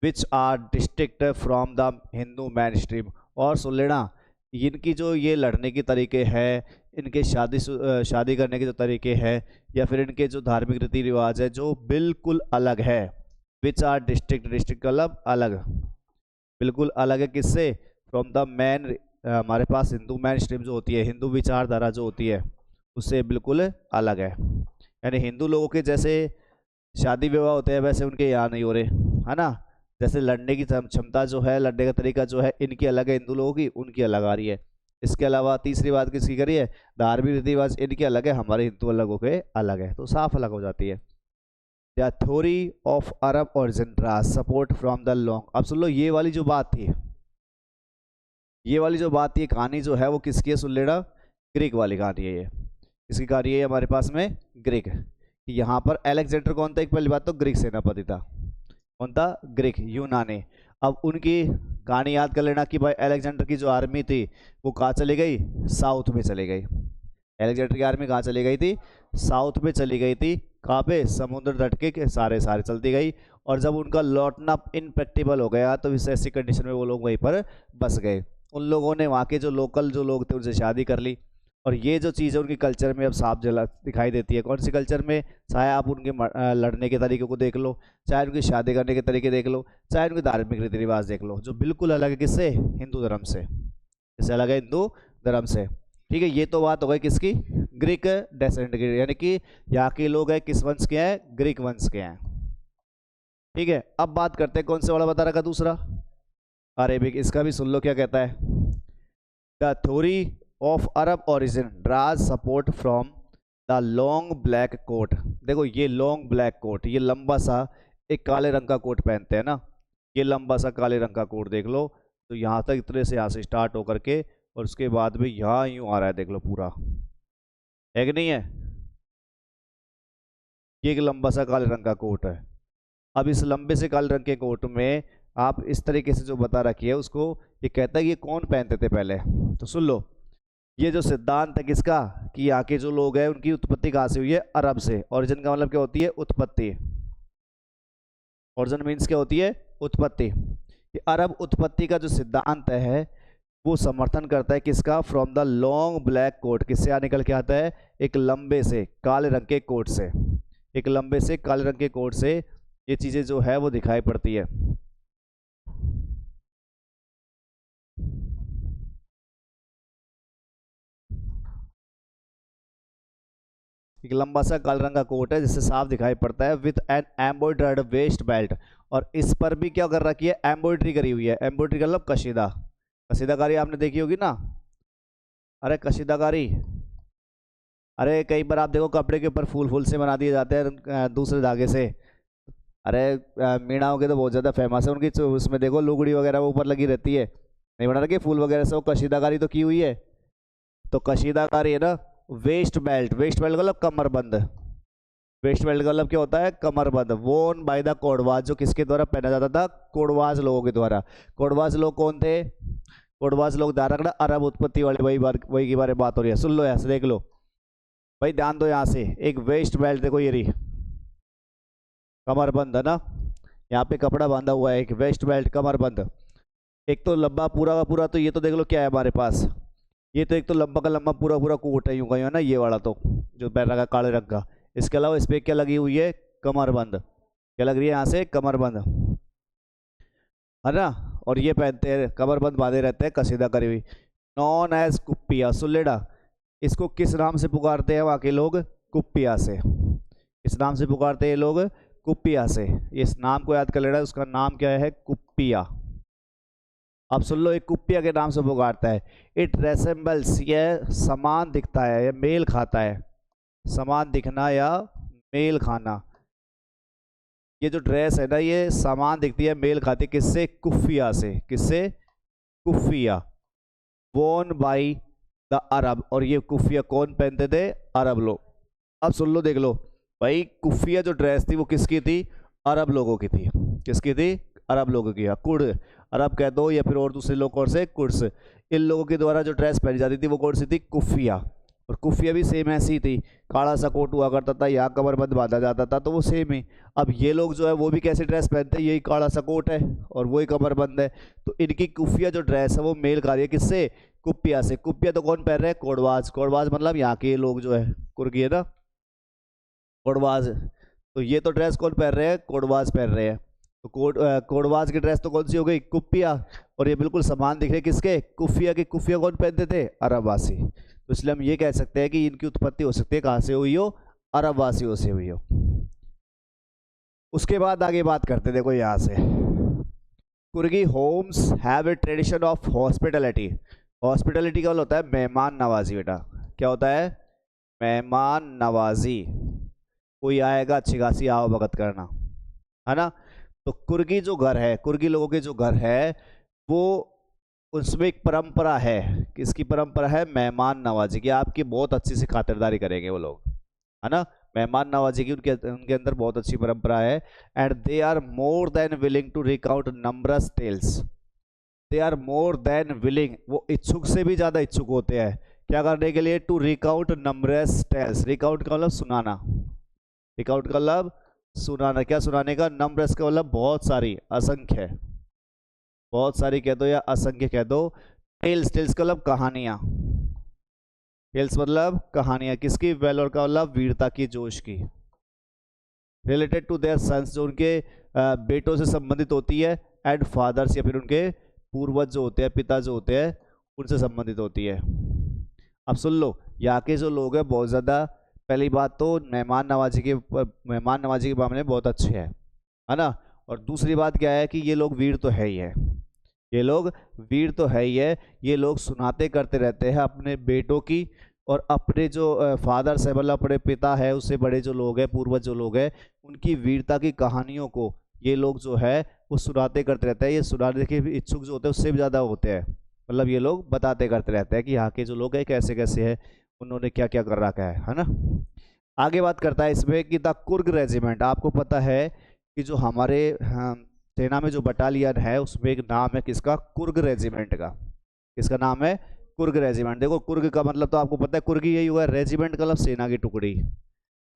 Which are distinct from the Hindu main stream. और सुन लेना, इनकी जो ये लड़ने के तरीके हैं, इनके शादी करने के जो तरीके हैं, या फिर इनके जो धार्मिक रीति रिवाज है, जो बिल्कुल अलग है। विच आर डिस्टिंक्ट, डिस्ट्रिक्ट मतलब अलग, बिल्कुल अलग है किससे? फ्रॉम द मैन, हमारे पास हिंदू मैन स्ट्रीम जो होती है, हिंदू विचारधारा जो होती है, उससे बिल्कुल अलग है। यानी हिंदू लोगों के जैसे शादी विवाह होते हैं वैसे उनके यहाँ नहीं हो रहे, है ना। जैसे लड़ने की क्षमता जो है, लड़ने का तरीका जो है, इनकी अलग है, हिंदू लोगों की, उनकी अलग आ रही है। इसके अलावा तीसरी बात किसकी करी है? धार्मिक रीति रिवाज इनकी अलग है, हमारे हिंदू लोगों के अलग है, तो साफ अलग हो जाती है। The theory of Arab origin draws support from the long. अब सुन लो, ये वाली जो बात थी, ये वाली जो बात थी, कहानी जो है वो किसकी है? सुन लेना, ग्रीक वाली कहानी है ये। इसकी कहानी है हमारे पास में ग्रीक। यहाँ पर अलेक्जेंडर कौन था? एक पहली बात तो ग्रीक सेनापति था। कौन था? ग्रीक, यूनानी। अब उनकी कहानी याद कर लेना कि भाई अलेक्जेंडर की जो आर्मी थी वो कहाँ चली गई? साउथ में चली गई। अलेक्जेंडर की आर्मी कहाँ चली गई थी? साउथ में चली गई थी। कहाँ पे? समुद्र तट के सारे चलती गई। और जब उनका लौटना इनप्रैक्टिबल हो गया तो इस ऐसी कंडीशन में वो लोग वहीं पर बस गए। उन लोगों ने वहाँ के जो लोकल जो लोग थे उनसे शादी कर ली। और ये जो चीज़ है उनकी कल्चर में अब साफ झलक दिखाई देती है। कौन सी कल्चर में? चाहे आप उनके लड़ने के तरीके को देख लो, चाहे उनकी शादी करने के तरीके देख लो, चाहे उनके धार्मिक रीति रिवाज देख लो, जो बिल्कुल अलग है किससे? हिंदू धर्म से। इससे अलग है हिंदू धर्म से। ठीक है, ये तो बात हो गई किसकी? ग्रीक डेसेंडेंट की, यानी कि यहाँ के लोग हैं किस वंश के हैं? ग्रीक वंश के हैं। ठीक है, अब बात करते हैं कौन से वाला बता रखा दूसरा, अरेबिक। इसका भी सुन लो क्या कहता है। The theory of Arab origin draws support from the long black coat. देखो ये लॉन्ग ब्लैक कोट, ये लंबा सा एक काले रंग का कोट पहनते हैं ना, ये लंबा सा काले रंग का कोट देख लो। तो यहाँ तक इतने से यहाँ से स्टार्ट होकर के और उसके बाद भी यहाँ यूँ आ रहा है, देख लो पूरा, है कि नहीं है? ये एक लंबा सा काले रंग का कोट है। अब इस लंबे से काले रंग के कोट में आप इस तरीके से जो बता रखी है उसको ये कहता है ये कौन पहनते थे पहले। तो सुन लो, ये जो सिद्धांत है किसका? कि यहाँ के जो लोग हैं उनकी उत्पत्ति कहाँ से हुई है? अरब से। ओरिजिन का मतलब क्या होती है? उत्पत्ति। ओरिजिन मीन्स क्या होती है? उत्पत्ति। ये अरब उत्पत्ति का जो सिद्धांत है वो समर्थन करता है किसका? From the long black coat. किससे आ निकल के आता है? एक लंबे से काले रंग के कोट से। एक लंबे से काले रंग के कोट से ये चीजें जो है वो दिखाई पड़ती है। एक लंबा सा काले रंग का कोट है जिससे साफ दिखाई पड़ता है, with an embroidered waste belt. और इस पर भी क्या कर रखी है? एम्ब्रॉयडरी करी हुई है। एम्ब्रॉयडरी का मतलब कशीदा, कशीदाकारी आपने देखी होगी ना। अरे कशीदाकारी, अरे कई बार आप देखो कपड़े के ऊपर फूल फूल से बना दिए जाते हैं दूसरे धागे से। अरे मीणाओं के तो बहुत ज़्यादा फेमस है उनकी, उसमें देखो लुगड़ी वगैरह वो ऊपर लगी रहती है, नहीं बना रखी फूल वगैरह से, वो कशीदाकारी तो की हुई है। तो कशीदाकारी है ना। वेस्ट बेल्ट, वेस्ट बेल्ट का मतलब कमरबंद। वेस्ट बेल्ट का मतलब क्या होता है? कमरबंद। वोन बाय द कोडवाज, जो किसके द्वारा पहना जाता था? कोडवाज लोगों के द्वारा। कोडवाज लोग कौन थे? कोडवाज लोग ध्यान रखना, अरब उत्पत्ति वाले वही के बारे में बात हो रही है। सुन लो यहाँ से, देख लो भाई, ध्यान दो। यहाँ से एक वेस्ट बेल्ट देखो, ये रही कमरबंद है ना, यहाँ पे कपड़ा बांधा हुआ है, एक वेस्ट बेल्ट कमरबंद। एक तो लंबा पूरा का पूरा, तो ये तो देख लो क्या है हमारे पास, ये तो एक तो लंबा का लंबा पूरा पूरा कोट है यूं का यूं ना, ये वाला तो जो पहन रखा काले रंग का। इसके अलावा इस पर क्या लगी हुई है? कमरबंद। क्या लग रही है यहाँ से? कमरबंद, है ना। और ये पहनते हैं कमरबंद, बांधे रहते हैं, कसीदा करी हुई, नॉन एज कुप्पिया। सुलेडा, इसको किस नाम से पुकारते हैं वहाँ के लोग? कुप्पिया से। इस नाम से पुकारते हैं लोग, कुप्पिया से। इस नाम को याद कर लेना, उसका नाम क्या है? कुप्पिया। अब सुन लो, एक कुप्पिया के नाम से पुकारता है। इट रेसेंबल्स, यह समान दिखता है या मेल खाता है। समान दिखना या मेल खाना, ये जो ड्रेस है ना ये समान दिखती है, मेल खाती है किससे? कुफ्फिया से। किससे? कुफ्फिया। वोन बाई द अरब, और ये कुफ्फिया कौन पहनते थे? अरब लोग। अब सुन लो, देख लो भाई, कुफ्फिया जो ड्रेस थी वो किसकी थी? अरब लोगों की थी। किसकी थी? अरब लोगों की। कुड़ अरब कह दो या फिर और दूसरे लोग कौन से? कुर्स। इन लोगों के द्वारा जो ड्रेस पहनी जाती थी वो कौन सी थी? कुफ्फिया। और कुफिया भी सेम ऐसी थी, काला सा कोट हुआ करता था, यहाँ कमरबंद बांधा जाता था, तो वो सेम ही। अब ये लोग जो है वो भी कैसे ड्रेस पहनते हैं, यही काला सा कोट है और वही कमरबंद है। तो इनकी कुफिया जो ड्रेस है वो मेल खा रही है किससे, कुपिया से। कुपिया तो कौन पहन रहे हैं, कोडवाज। कोडवाज मतलब यहाँ के लोग जो है, कुर्गी है ना, कोडवाज। तो ये तो ड्रेस कौन पहन रहे हैं, कोडवाज पहन रहे हैं। तो कोडवाज की ड्रेस तो कौन सी हो गई, कुपिया। और ये बिल्कुल समान दिख रहे किसके, कुफिया के। कुफिया कौन पहनते थे, अरबवासी। तो इसलिए हम ये कह सकते हैं कि इनकी उत्पत्ति हो सकती है कहाँ से हुई हो, अरबवासियों से हुई हो। उसके बाद आगे बात करते, देखो यहाँ से, Coorgi homes have a tradition of hospitality. Hospitality का होता है मेहमान नवाजी। बेटा क्या होता है, मेहमान नवाजी। कोई आएगा अच्छी खासी आओ भगत करना, है ना। तो कुर्गी जो घर है, कुर्गी लोगों के जो घर है, वो उसमें एक परंपरा है। किसकी परंपरा है, मेहमान नवाजी की। आपकी बहुत अच्छी सी खातिरदारी करेंगे वो लोग, है ना। मेहमान नवाजी की उनके अंदर बहुत अच्छी परंपरा है। And they are more than willing to recount numerous tales. They are more than willing, वो इच्छुक से भी ज़्यादा इच्छुक होते हैं क्या करने के लिए, to recount numerous tales. Recount का मतलब सुनाना, रिकाउंट का मतलब सुनाना। क्या सुनाने का, नंबरस का मतलब बहुत सारी, असंख्य, बहुत सारी कह दो या असंख्य कह दो। टेल्स, टेल्स का मतलब कहानियाँ, टेल्स मतलब कहानियाँ। किसकी, वेलोर का मतलब वीरता की, जोश की। रिलेटेड टू देयर सन्स, जो उनके बेटों से संबंधित होती है। एंड फादर्स, या फिर उनके पूर्वज जो होते हैं, पिता जो होते हैं, उनसे संबंधित होती है। अब सुन लो, यहाँ के जो लोग हैं बहुत ज़्यादा, पहली बात तो मेहमान नवाजी के मामले में बहुत अच्छे हैं, है ना। और दूसरी बात क्या है कि ये लोग वीर तो है ही है, ये लोग वीर तो है ही है। ये लोग सुनाते करते रहते हैं अपने बेटों की, और अपने जो फादर से मतलब अपने पिता है, उससे बड़े जो लोग हैं, पूर्वज जो लोग हैं, उनकी वीरता की कहानियों को ये लोग जो है वो सुनाते करते रहते हैं। ये सुनाने के भी इच्छुक जो होते हैं उससे भी ज़्यादा होते हैं, मतलब ये लोग बताते करते रहते हैं कि यहाँ के जो लोग हैं कैसे कैसे है, उन्होंने क्या क्या कर रखा है ना। आगे बात करता है इसमें कि द कुर्ग रेजिमेंट। आपको पता है कि जो हमारे सेना में जो बटालियन है उसमें एक नाम है किसका, कुर्ग रेजिमेंट का। किसका नाम है, कुर्ग रेजिमेंट। देखो कुर्ग का मतलब तो आपको पता है, कुर्गी यही हुआ है, रेजिमेंट का मतलब सेना की टुकड़ी।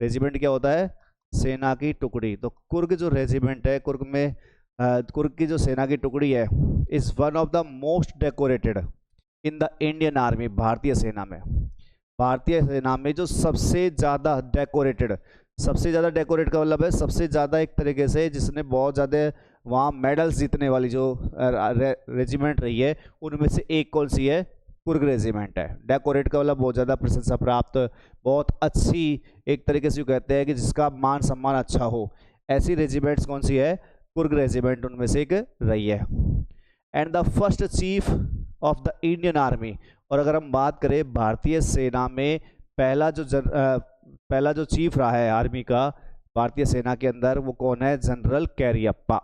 रेजिमेंट क्या होता है, सेना की टुकड़ी। तो कुर्ग जो रेजिमेंट है, कुर्ग में कुर्ग की जो सेना की टुकड़ी है, is one of the most decorated in the Indian army. भारतीय सेना में, भारतीय सेना में जो सबसे ज़्यादा डेकोरेटेड, सबसे ज़्यादा डेकोरेट का मतलब है सबसे ज़्यादा एक तरीके से जिसने बहुत ज़्यादा वहाँ मेडल्स जीतने वाली जो रेजिमेंट रही है, उनमें से एक कौन सी है, कुर्ग रेजिमेंट है। डेकोरेट का मतलब बहुत ज़्यादा प्रशंसा प्राप्त, बहुत अच्छी, एक तरीके से कहते हैं कि जिसका मान सम्मान अच्छा हो, ऐसी रेजिमेंट्स कौन सी है, कुर्ग रेजिमेंट उनमें से एक रही है। And the first chief of the Indian army. और अगर हम बात करें भारतीय सेना में पहला जो चीफ रहा है आर्मी का भारतीय सेना के अंदर, वो कौन है, जनरल कैरियप्पा।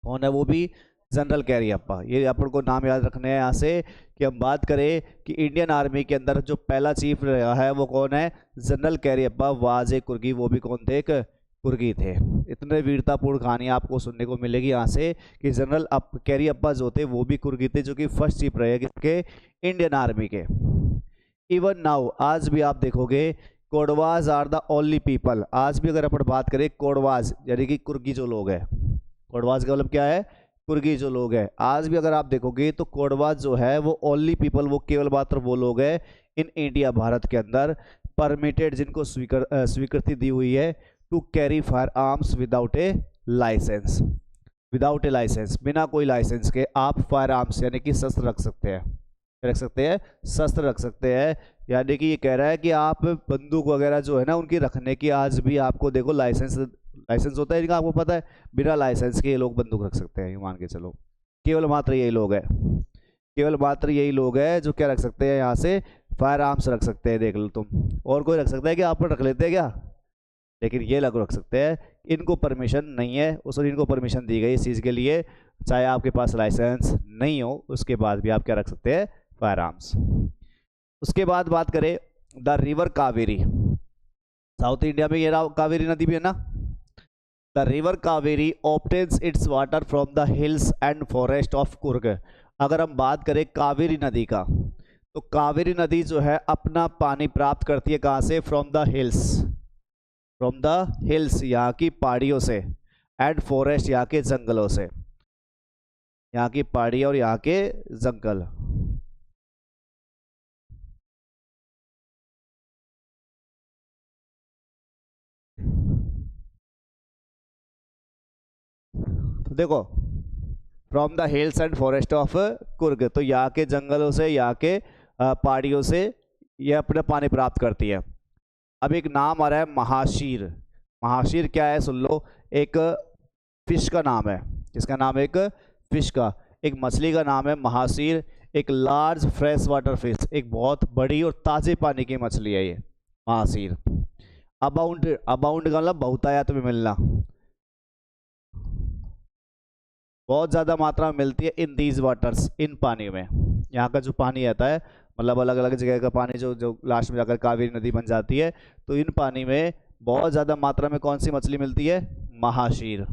कौन है वो भी, जनरल कैरियप्पा। ये अपन को नाम याद रखने हैं यहाँ से कि हम बात करें कि इंडियन आर्मी के अंदर जो पहला चीफ रहा है वो कौन है, जनरल कैरियप्पा वाज ए कुर्गी। वो भी कौन थे, एक कुर्गी थे। इतने वीरतापूर्ण कहानी आपको सुनने को मिलेगी यहाँ से कि जनरल कैरियप्पा जो थे वो भी कुर्गी थे, जो कि फर्स्ट चीफ रहे किसके, इंडियन आर्मी के। इवन नाउ, आज भी आप देखोगे, कोडवाज आर द ओनली पीपल। आज भी अगर अपन बात करें कोडवाज यानी कि कुर्गी जो लोग हैं, कोडवाज का मतलब क्या है, कुर्गी जो लोग हैं, आज भी अगर आप देखोगे तो कोडवाज जो है वो ओनली पीपल, वो केवल मात्र वो लोग हैं इन इंडिया, भारत के अंदर परमिटेड, जिनको स्वीकृति दी हुई है to carry firearms without a license. Without a license, बिना कोई लाइसेंस के आप फायर आर्म्स यानी कि शस्त्र रख सकते हैं, रख सकते हैं, शस्त्र रख सकते हैं। यानी कि ये कह रहा है कि आप बंदूक वगैरह जो है ना उनकी रखने की आज भी आपको देखो लाइसेंस होता है इनका, आपको पता है, बिना लाइसेंस के ये लोग बंदूक रख सकते हैं, ये मान के चलो। केवल मात्र यही लोग हैं, केवल मात्र यही लोग हैं जो क्या रख सकते हैं, यहाँ से फायर आर्म्स रख सकते हैं। देख लो तुम, और कोई रख सकता है क्या, आप रख लेते हैं क्या, लेकिन ये लोग रख सकते हैं। इनको परमिशन नहीं है, उस इनको परमिशन दी गई इस चीज़ के लिए, चाहे आपके पास लाइसेंस नहीं हो उसके बाद भी आप क्या रख सकते हैं, फायर आर्म्स। उसके बाद बात करें the river Kaveri. South India में ये कावेरी नदी भी है ना। The river Kaveri obtains it's water from the hills and forest of Coorg. अगर हम बात करें कावेरी नदी का, तो कावेरी नदी जो है अपना पानी प्राप्त करती है कहाँ से? From the hills, from the hills यहाँ की पहाड़ियों से, एंड फॉरेस्ट यहाँ के जंगलों से, यहाँ की पहाड़ी और यहाँ के जंगल। तो देखो, from the hills and forest of Coorg, तो यहाँ के जंगलों से, यहाँ के पहाड़ियों से ये अपना पानी प्राप्त करती है। अब एक नाम आ रहा है महाशीर। महाशीर क्या है सुन लो, एक फिश का नाम है। किसका नाम है? एक फिश का, एक मछली का नाम है महाशीर। एक लार्ज फ्रेश वाटर फिश, एक बहुत बड़ी और ताजे पानी की मछली है ये महाशीर। अबाउंड, अबाउंड का मतलब बहुतायत में मिलना, बहुत ज़्यादा मात्रा में मिलती है इन दीज वाटर्स, इन पानी में। यहाँ का जो पानी आता है, मतलब अलग अलग जगह का पानी जो जो लास्ट में जाकर कावेरी नदी बन जाती है, तो इन पानी में बहुत ज़्यादा मात्रा में कौन सी मछली मिलती है? Mahseer.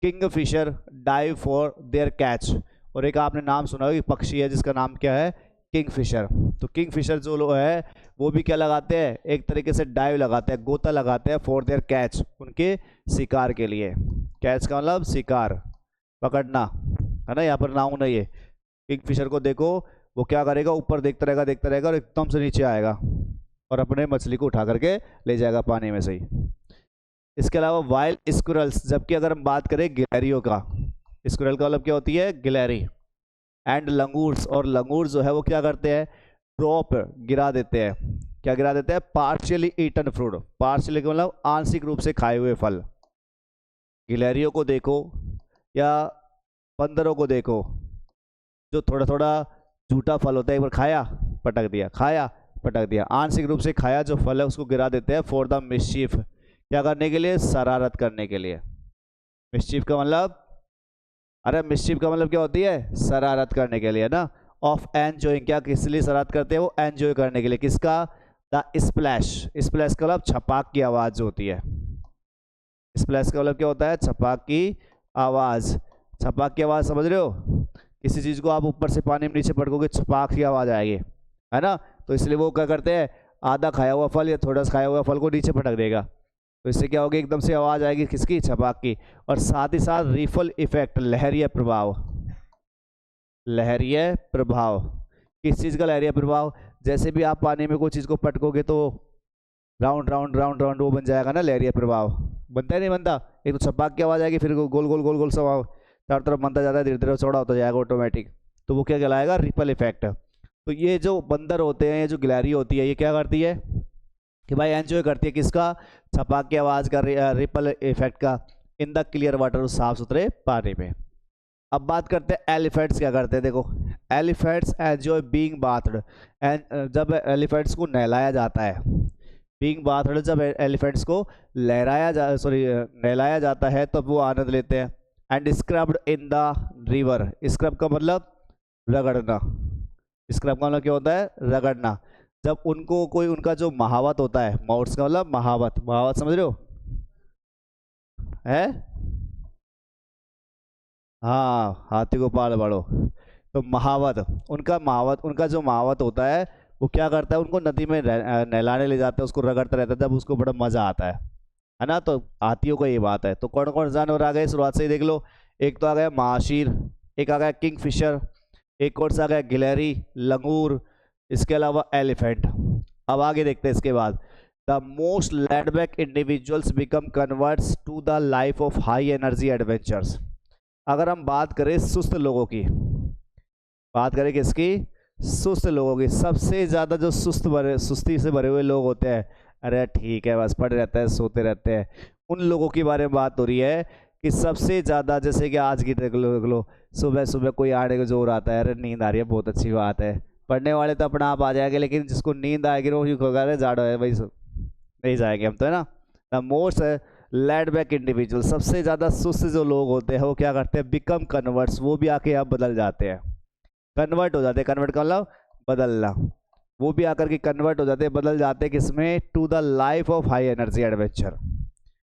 Kingfisher dive for their catch, और एक आपने नाम सुना होगा कि पक्षी है जिसका नाम क्या है? Kingfisher. तो किंग फिशर जो लोग है वो भी क्या लगाते हैं? एक तरीके से डाइव लगाते हैं, गोता लगाते हैं, फॉर देयर कैच, उनके शिकार के लिए। कैच का मतलब शिकार, पकड़ना, है ना, यहाँ पर नाउन है ये। किंग फिशर को देखो, वो क्या करेगा? ऊपर देखता रहेगा और एकदम से नीचे आएगा और अपने मछली को उठा करके ले जाएगा पानी में से ही। इसके अलावा वाइल्ड स्क्विरल्स, जबकि अगर हम बात करें गिलहरियों का, स्क्विरल का मतलब क्या होती है? गिलहरी। एंड लंगूर्स, और लंगूर जो है वो क्या करते हैं? ड्रॉप, गिरा देते हैं। क्या गिरा देते हैं? पार्शियली ईटन फ्रूट, पार्शियली मतलब आंशिक रूप से खाए हुए फल। गिलहरियों को देखो या बंदरों को देखो, जो थोड़ा थोड़ा झूठा फल होता है, एक बार खाया पटक दिया, खाया पटक दिया, आंशिक रूप से खाया जो फल है उसको गिरा देते हैं फॉर द मिस्चीफ, क्या करने के लिए? शरारत करने के लिए। मिस्चीफ का मतलब, अरे मिस्चीफ का मतलब क्या होती है? शरारत करने के लिए ना। ऑफ एंजॉइंग, क्या किस लिए शरारत करते हैं? वो एंजॉय करने के लिए। किसका? द स्प्लैश, स्प्लैश का मतलब छपाक की आवाज़ जो होती है। स्प्लैश का मतलब क्या होता है? छपाक की आवाज़। छपाक की आवाज़ समझ रहे हो? किसी चीज़ को आप ऊपर से पानी में नीचे पटकोगे, छपाक की आवाज़ आएगी, है ना। तो इसलिए वो क्या करते हैं? आधा खाया हुआ फल या थोड़ा सा खाया हुआ फल को नीचे पटक देगा, तो इससे क्या होगी? एकदम से आवाज़ आएगी, किसकी? छपाक की। और साथ ही साथ रिफल इफेक्ट, लहरिया प्रभाव। लहरिया प्रभाव, किस चीज़ का लहरिया प्रभाव? जैसे भी आप पानी में कोई चीज़ को पटकोगे तो राउंड राउंड राउंड राउंड वो बन जाएगा ना, लहरिया प्रभाव। बनता ही नहीं बनता? एक तो छपाक की आवाज़ आएगी, फिर गोल गोल गोल गोल सा चारों तरफ बनता जाता है, धीरे धीरे चौड़ा होता जाएगा ऑटोमेटिक, तो वो क्या कहलाएगा? Ripple effect. तो ये जो बंदर होते हैं, ये जो गिलहरी होती है, ये क्या करती है कि भाई एंजॉय करती है किसका? छपाक की आवाज़ का, रिपल इफेक्ट का, इन द क्लियर वाटर, साफ सुथरे पानी में। अब बात करते हैं एलिफेंट्स क्या करते हैं। देखो, एलिफेंट्स एंजॉय बीइंग बाथड, जब एलिफेंट्स को नहलाया जाता है, बीइंग बाथड, जब एलिफेंट्स को नहलाया जाता है तब वो आनंद लेते हैं। And scrubbed in the river, scrub का मतलब रगड़ना, स्क्रब का मतलब क्या होता है? रगड़ना। जब उनको कोई, उनका जो महावत होता है, माउट्स का मतलब महावत, महावत समझ रहे हो? है, हाँ, हाथी को पाल बढ़ो, तो महावत, उनका जो महावत होता है वो क्या करता है? उनको नदी में नहलाने ले जाता है, उसको रगड़ता रहता है, जब उसको बड़ा मजा आता है ना। तो हाथियों का ये बात है। तो कौन कौन जानवर आ गए? शुरुआत से ही देख लो। एक तो आ गया महाशीर, एक आ गया किंग फिशर, एक और सा आ गया गिलहरी, लंगूर, इसके अलावा एलिफेंट। अब आगे देखते हैं इसके बाद। The most laid back individuals become converts to the life of high energy adventures. अगर हम बात करें सुस्त लोगों की, बात करें किसकी? सुस्त लोगों की। सबसे ज़्यादा जो सुस्ती से भरे हुए लोग होते हैं, अरे ठीक है बस पड़े रहते हैं, सोते रहते हैं, उन लोगों के बारे में बात हो रही है कि सबसे ज़्यादा, जैसे कि आज की देख लो, सुबह सुबह कोई आने को जोर आता है, अरे नींद आ रही है, बहुत अच्छी बात है, पढ़ने वाले तो अपना आप आ जाएंगे, लेकिन जिसको नींद आएगी वो यूँ होगा, अरे जाड़ो है भाई, नहीं जाएंगे हम तो, है ना। The most laid back individual, सबसे ज़्यादा सुस्त जो लोग होते हैं वो क्या करते हैं? बिकम कन्वर्ट्स, वो भी आके आप बदल जाते हैं, कन्वर्ट हो जाते हैं। कन्वर्ट का मतलब बदलना, वो भी आकर के कन्वर्ट हो जाते हैं, बदल जाते हैं किसमें? To the life of high energy adventure,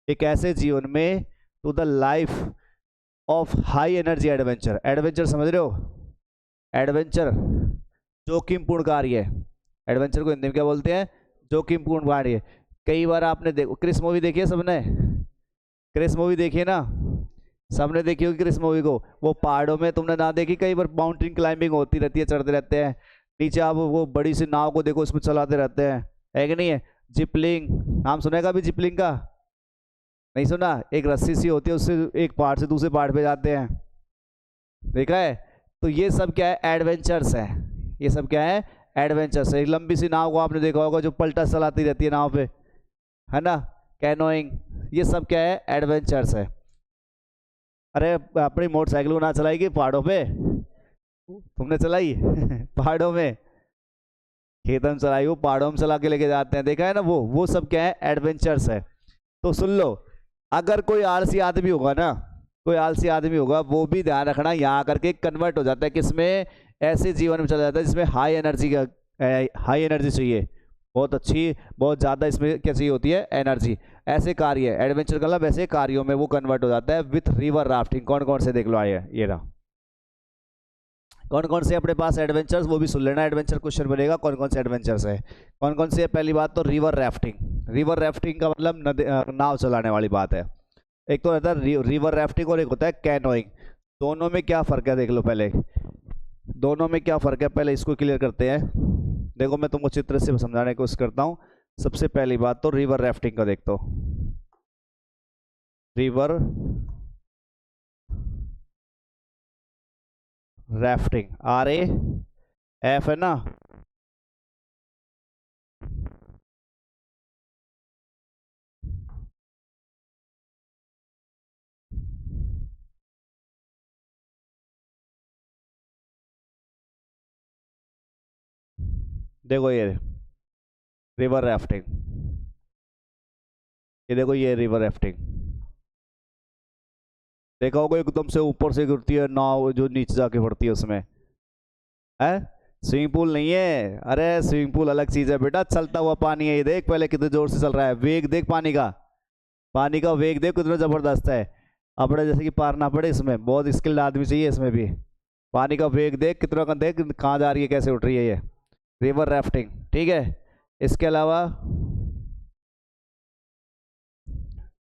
एक ऐसे जीवन में, to the life of high energy adventure. Adventure समझ रहे हो? एडवेंचर जोखिमपूर्ण कार्य। एडवेंचर को हिंदी में क्या बोलते हैं? जोखिमपूर्ण कार्य। कई बार आपने देखो, क्रिस मूवी देखी है सबने? क्रिस मूवी देखी है ना? सबने देखी होगी क्रिस मूवी को। वो पहाड़ों में तुमने ना देखी? कई बार माउंटेन क्लाइंबिंग होती रहती है, चढ़ते रहते हैं नीचे। आप वो बड़ी सी नाव को देखो, उसमें चलाते रहते हैं, है कि नहीं है? जिपलिंग, नाम सुनेगा अभी जिपलिंग का? नहीं सुना? एक रस्सी सी होती है, उससे एक पहाड़ से दूसरे पहाड़ पे जाते हैं, देखा है? तो ये सब क्या है? एडवेंचर्स है। ये सब क्या है? एडवेंचर्स है। एक लंबी सी नाव को आपने देखा होगा जो पलटा चलाती रहती है नाव पे, है ना? कैनोइंग, ये सब क्या है? एडवेंचर्स है। अरे अपनी मोटरसाइकिल को ना चलाएगी पहाड़ों पे? तुमने चलाई? पहाड़ों में? खेतों में चलाई, वो पहाड़ों में चला के लेके जाते हैं, देखा है ना? वो सब क्या है? एडवेंचर्स है। तो सुन लो, अगर कोई आलसी आदमी होगा ना, कोई आलसी आदमी होगा, वो भी ध्यान रखना, यहाँ आकर के कन्वर्ट हो जाता है किसमें? ऐसे जीवन में चला जाता है जिसमें हाई एनर्जी का, हाई एनर्जी चाहिए, बहुत अच्छी, बहुत ज़्यादा इसमें क्या चाहिए होती है? एनर्जी। ऐसे कार्य, एडवेंचर का मतलब ऐसे कार्यों में वो कन्वर्ट हो जाता है। विथ रिवर राफ्टिंग कौन कौन से देख लो आए, ये रहा कौन कौन से अपने पास एडवेंचर्स, वो भी सुन लेना। एडवेंचर क्वेश्चन बनेगा कौन कौन से एडवेंचर्स है, कौन कौन से है। पहली बात तो रिवर राफ्टिंग। रिवर राफ्टिंग का मतलब नाव चलाने वाली बात है। एक तो रहता है रिवर राफ्टिंग और एक होता है कैनोइंग। दोनों में क्या फ़र्क है देख लो पहले, दोनों में क्या फ़र्क है पहले इसको क्लियर करते हैं। देखो मैं तुमको चित्र से समझाने की कोशिश करता हूँ। सबसे पहली बात तो रिवर राफ्टिंग का देख, तो रिवर राफ्टिंग, RAF है ना? देखो ये रिवर राफ्टिंग, ये देखो ये रिवर राफ्टिंग, देखा होगा एकदम से ऊपर से गिरती है नाव जो नीचे जाके पड़ती है उसमें, है? स्विमिंग पूल नहीं है, अरे स्विमिंग पूल अलग चीज है बेटा, चलता हुआ पानी है। ये देख पहले कितने जोर से चल रहा है, वेग देख पानी का, पानी का वेग देख कितना जबरदस्त है। अपने जैसे कि पार ना पड़े, इसमें बहुत स्किल्ड आदमी चाहिए इसमें भी। पानी का वेग देख कितना, देख कहाँ जा रही है, कैसे उठ रही है ये रिवर राफ्टिंग, ठीक है? इसके अलावा,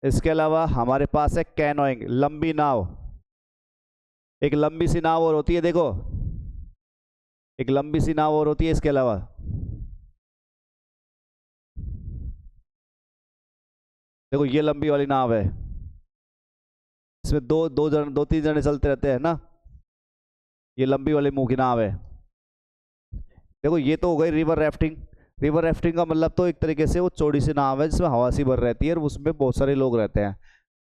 इसके अलावा हमारे पास है कैनोइंग, लंबी नाव। एक लंबी सी नाव और होती है, देखो एक लंबी सी नाव और होती है इसके अलावा। देखो ये लंबी वाली नाव है, इसमें दो तीन जने चलते रहते हैं ना, ये लंबी वाली मुंह की नाव है। देखो ये तो हो गई रिवर राफ्टिंग। रिवर राफ्टिंग का मतलब तो एक तरीके से वो चौड़ी सी नाव है जिसमें हवा सी भर रहती है और उसमें बहुत सारे लोग रहते हैं।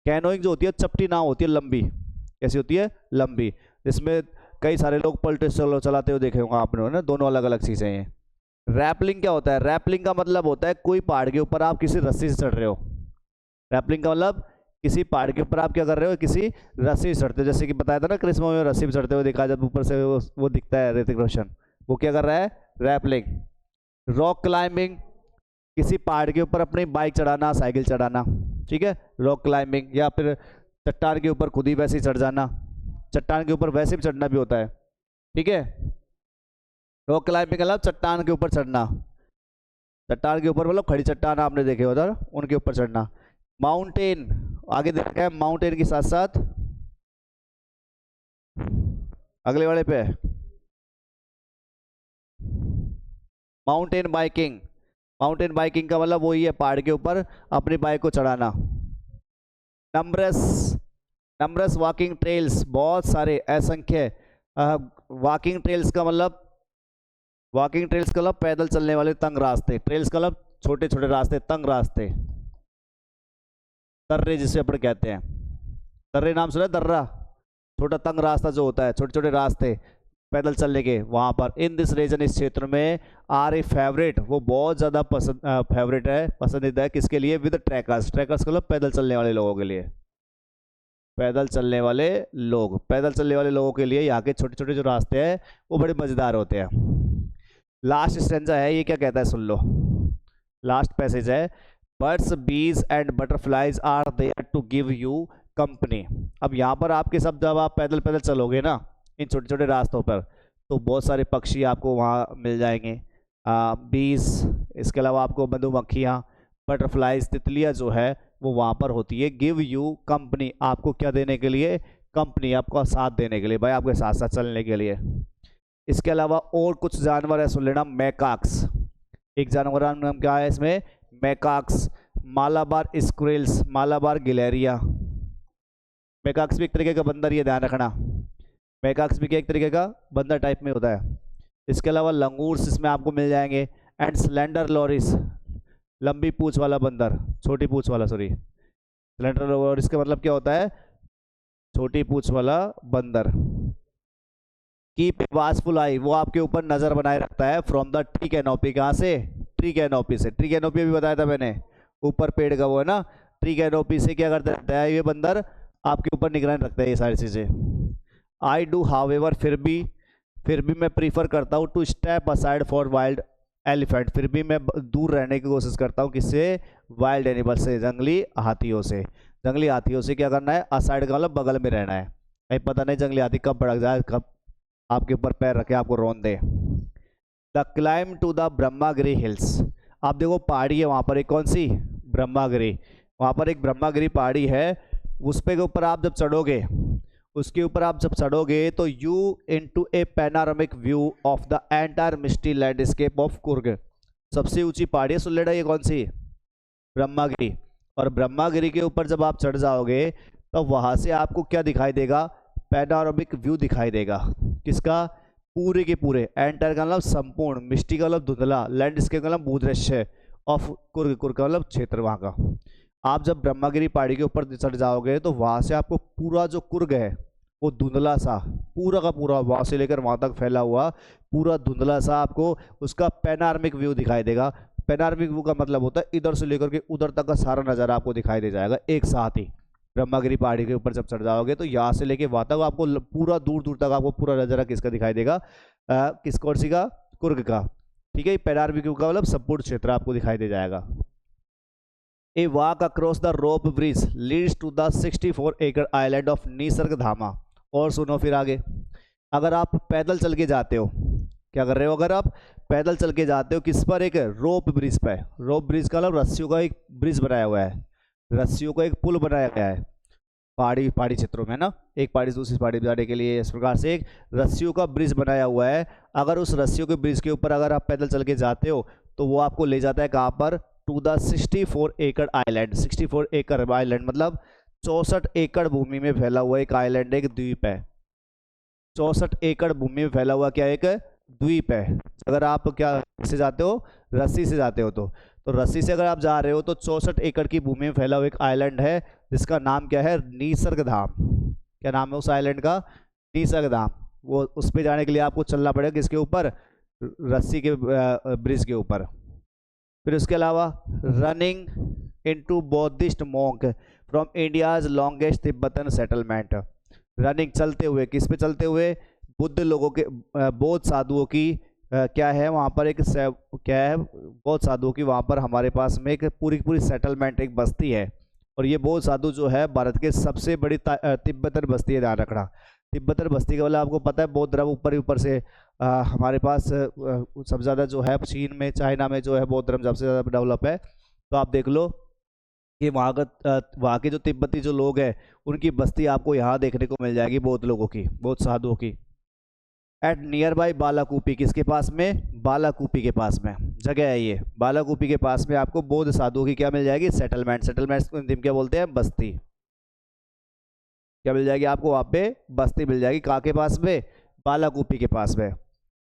कैनोइंग जो होती है चपटी नाव होती है, लंबी, कैसी होती है? लंबी, जिसमें कई सारे लोग पलटे चलाते हुए देखे होंगे आपने ना, दोनों अलग अलग चीज़ें हैं। रैपलिंग क्या होता है? रैपलिंग का मतलब होता है कोई पहाड़ के ऊपर आप किसी रस्सी से चढ़ रहे हो। रैपलिंग का मतलब किसी पहाड़ के ऊपर आप क्या कर रहे हो? किसी रस्सी से चढ़ते हो। जैसे कि बताया था ना क्रिस मूवी में रस्सी पे चढ़ते हुए देखा, जब ऊपर से वो दिखता है ऋतिक रोशन, वो क्या कर रहा है? रैपलिंग। रॉक क्लाइंबिंग, किसी पहाड़ के ऊपर अपनी बाइक चढ़ाना, साइकिल चढ़ाना, ठीक है? Rock climbing. या फिर चट्टान के ऊपर खुद ही वैसे ही चढ़ जाना, चट्टान के ऊपर वैसे भी चढ़ना भी होता है, ठीक है? रॉक क्लाइंबिंग का मतलब चट्टान के ऊपर चढ़ना, चट्टान के ऊपर मतलब खड़ी चट्टान आपने देखे होता है उनके ऊपर चढ़ना। माउंटेन, आगे देखा है माउंटेन के साथ साथ अगले वाले पे माउंटेन बाइकिंग। माउंटेन बाइकिंग का मतलब वही है पहाड़ के ऊपर अपनी बाइक को चढ़ाना। नंबरस, नंबरस वॉकिंग ट्रेल्स, बहुत सारे असंख्य वॉकिंग ट्रेल्स का मतलब, वॉकिंग ट्रेल्स का मतलब पैदल चलने वाले तंग रास्ते, ट्रेल्स का मतलब छोटे छोटे रास्ते, तंग रास्ते, दर्रे जिसे अपन कहते हैं। दर्रे नाम सुना है? दर्रा, छोटा तंग रास्ता जो होता है, छोटे छोटे रास्ते पैदल चलने के, वहाँ पर। इन दिस रीजन, इस क्षेत्र में, आर ए फेवरेट, वो बहुत ज़्यादा पसंद, फेवरेट है, पसंदीदा है किसके लिए? With trackers. ट्रैकर्स का मतलब पैदल चलने वाले लोगों के लिए, पैदल चलने वाले लोग, पैदल चलने वाले लोगों के लिए यहाँ के छोटे छोटे जो रास्ते हैं वो बड़े मज़ेदार होते हैं। लास्ट स्टेंजा है, ये क्या कहता है सुन लो, लास्ट पैसेज है। Birds bees and butterflies are there to give you company. अब यहाँ पर आपके सब, जब आप पैदल पैदल चलोगे ना इन छोटे छोटे रास्तों पर, तो बहुत सारे पक्षी आपको वहाँ मिल जाएंगे, बीज, इसके अलावा आपको मधुमक्खियाँ, बटरफ्लाइज, तितलियाँ जो है वो वहाँ पर होती है। गिव यू कंपनी, आपको क्या देने के लिए, कंपनी, आपका साथ देने के लिए, भाई आपके साथ साथ चलने के लिए। इसके अलावा और कुछ जानवर है, सुन लेना, मैकाक्स, एक जानवर का नाम क्या है इसमें, मैकाक्स, मालाबार स्क्विरल्स, मालाबार गिलेरिया। मैकाक्स भी एक तरीके का बंदर, ये ध्यान रखना, मैकाक्स भी क्या एक तरीके का बंदर टाइप में होता है। इसके अलावा लंगूर्स इसमें आपको मिल जाएंगे, एंड स्लेंडर लॉरिस, लंबी पूंछ वाला बंदर, छोटी पूंछ वाला, सॉरी, स्लेंडर लॉरिस का मतलब क्या होता है, छोटी पूंछ वाला बंदर। कीप वाचफुल आई, वो आपके ऊपर नजर बनाए रखता है, फ्रॉम द ट्री कैनोपी, कहाँ से, ट्री कैनोपी से। ट्री कैनोपी भी बताया था मैंने, ऊपर पेड़ का वो है ना, ट्री कैनोपी से क्या करता है ये बंदर, आपके ऊपर निगरानी रखता है ये सारी चीजें। आई डू हाउएवर, फिर भी मैं प्रीफर करता हूँ, to step aside for wild elephant, फिर भी मैं दूर रहने की कोशिश करता हूँ, किससे, वाइल्ड एनिमल से, जंगली हाथियों से। जंगली हाथियों से क्या करना है, असाइड का मतलब बगल में रहना है, कहीं पता नहीं जंगली हाथी कब भड़क जाए, कब आपके ऊपर पैर रखे आपको रौंद दे। The climb to the Brahmagiri hills, आप देखो पहाड़ी है वहाँ पर एक, कौन सी, ब्रह्मागिरी, वहाँ पर एक ब्रह्मागिरी पहाड़ी है, उस पे के ऊपर आप जब चढ़ोगे, उसके ऊपर आप जब चढ़ोगे तो you into a panoramic view of the entire misty landscape of Coorg. सबसे ऊंची पहाड़ी है सुल्लेड़ा, ये कौन सी, ब्रह्मागिरी। और ब्रह्मागिरी के ऊपर जब आप चढ़ जाओगे तो वहां से आपको क्या दिखाई देगा, पैनारोमिक व्यू दिखाई देगा, किसका, पूरे के पूरे, एंटायर का मतलब संपूर्ण, मिस्टी का मतलब धुंधला, लैंडस्केप का मतलब भूदृश्य, ऑफ कुर्ग, कुर्ग का मतलब क्षेत्र वहां का। आप जब ब्रह्मागिरी पहाड़ी के ऊपर चढ़ जाओगे तो वहां से आपको पूरा जो कुर्ग है वो धुंधला सा, पूरा का पूरा वहां से लेकर वहां तक फैला हुआ पूरा धुंधला सा आपको उसका पैनार्मिक व्यू दिखाई देगा। पैनार्मिक व्यू का मतलब होता है इधर से लेकर के उधर तक का सारा नज़ारा आपको दिखाई दे जाएगा एक साथ ही। ब्रह्मागिरी पहाड़ी के ऊपर जब चढ़ जाओगे तो यहाँ से लेके वहां तक आपको पूरा दूर दूर तक आपको पूरा नज़ारा किसका दिखाई देगा, किस कौन सी का, कुर्ग का। ठीक है, पैनार्मिक व्यू का मतलब संपूर्ण क्षेत्र आपको दिखाई दे जाएगा। A walk across the rope bridge leads to the 64-acre island of निसर्गधामा। और सुनो फिर आगे, अगर आप पैदल चल के जाते हो, क्या कर रहे हो, अगर आप पैदल चल के जाते हो किस पर, एक रोप ब्रिज पे, रोप ब्रिज का मतलब रस्सियों का एक ब्रिज बनाया हुआ है, रस्सियों का एक पुल बनाया गया है पहाड़ी क्षेत्रों में ना, एक पहाड़ी से दूसरी पहाड़ी जाने के लिए इस प्रकार से एक रस्सियों का ब्रिज बनाया हुआ है। अगर उस रस्सियों के ब्रिज के ऊपर अगर आप पैदल चल के जाते हो तो वो आपको ले जाता है कहाँ पर, टू द 64 एकड़ आइलैंड। 64 एकड़ आइलैंड मतलब 64 एकड़ भूमि में फैला हुआ एक आइलैंड, एक द्वीप है। 64 एकड़ भूमि में फैला हुआ क्या, एक द्वीप है। अगर आप क्या से जाते हो, रस्सी से जाते हो तो रस्सी से अगर आप जा रहे हो तो 64 एकड़ की भूमि में फैला हुआ एक आइलैंड है जिसका नाम क्या है, निसर्गधाम। क्या नाम है उस आइलैंड का, निसर्गधाम। वो उस पर जाने के लिए आपको चलना पड़ेगा किसके ऊपर, रस्सी के ब्रिज के ऊपर। फिर उसके अलावा running into Buddhist monk from India's longest Tibetan settlement. Running चलते हुए, किस पे चलते हुए, बुद्ध लोगों के, बौद्ध साधुओं की क्या है वहाँ पर एक क्या है, बौद्ध साधुओं की वहाँ पर हमारे पास में एक पूरी सेटलमेंट, एक बस्ती है। और ये बौद्ध साधु जो है भारत के सबसे बड़ी तिब्बतन बस्ती है, ध्यान रखना। तिब्बतन बस्ती का मतलब आपको पता है, बौद्ध धर्म ऊपर से हमारे पास सबसे ज़्यादा जो है चीन में, चाइना में जो है बौद्ध धर्म सबसे ज़्यादा डेवलप है। तो आप देख लो कि वहाँ के जो तिब्बती जो लोग हैं उनकी बस्ती आपको यहाँ देखने को मिल जाएगी, बौद्ध लोगों की, बौद्ध साधुओं की। एट नियर बाई बालाकूपी, किसके पास में, बालाकूपी के पास में जगह है ये। बालाकूपी के पास में आपको बौद्ध साधुओं की क्या मिल जाएगी, सेटलमेंट। सेटलमेंट को हिंदी में क्या बोलते हैं, बस्ती। क्या मिल जाएगी आपको वहाँ पे, बस्ती मिल जाएगी। कहाँ के पास में, बालाकूपी के पास में।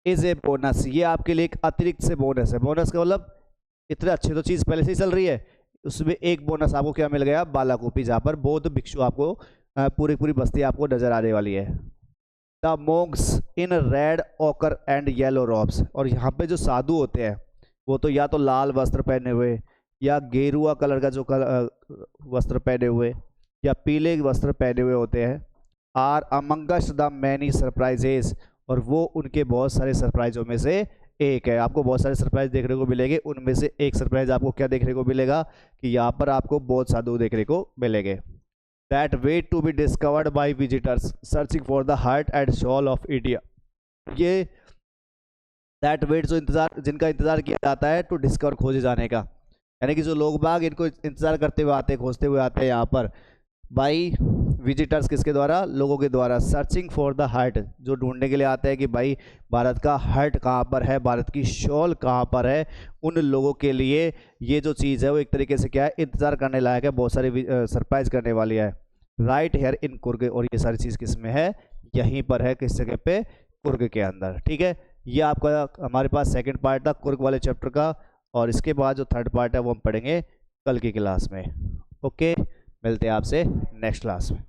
इज ए बोनस, ये आपके लिए एक अतिरिक्त से बोनस है। बोनस का मतलब इतने अच्छे तो चीज़ पहले से ही चल रही है, उसमें एक बोनस आपको क्या मिल गया, बालाकूपी, जहाँ पर बौद्ध भिक्षु आपको पूरी बस्ती आपको नजर आने वाली है। द मोंक्स इन रेड ओकर एंड येलो रॉब्स, और यहाँ पे जो साधु होते हैं वो तो या तो लाल वस्त्र पहने हुए या गेरुआ कलर का जो वस्त्र पहने हुए या पीले वस्त्र पहने हुए होते हैं। Are amongst the many surprises, और वो उनके बहुत सारे सरप्राइजों में से एक है। आपको बहुत सारे सरप्राइज देखने को मिलेंगे, उनमें से एक सरप्राइज आपको क्या देखने को मिलेगा कि यहाँ पर आपको बहुत साधु देखने को मिलेंगे। That wait to be discovered by visitors searching for the heart and soul of India. ये दैट वेट जो इंतजार, जिनका इंतजार किया जाता है टू डिस्कवर, खोजे जाने का, यानी कि जो लोग बाग इनको इंतजार करते हुए आते हैं, खोजते हुए आते हैं यहाँ पर बाई विजिटर्स, किसके द्वारा, लोगों के द्वारा, सर्चिंग फॉर द हार्ट, जो ढूंढने के लिए आते हैं कि भाई भारत का हार्ट कहाँ पर है, भारत की शॉल कहाँ पर है, उन लोगों के लिए ये जो चीज़ है वो एक तरीके से क्या है, इंतजार करने लायक है, बहुत सारी सरप्राइज करने वाली है। राइट हेयर इन कुर्ग, और ये सारी चीज़ किस में है, यहीं पर है, किस जगह पे, कुर्ग के अंदर। ठीक है, ये आपका हमारे पास सेकंड पार्ट था कुर्ग वाले चैप्टर का, और इसके बाद जो थर्ड पार्ट है वो हम पढ़ेंगे कल की क्लास में। ओके, मिलते हैं आपसे नेक्स्ट क्लास में।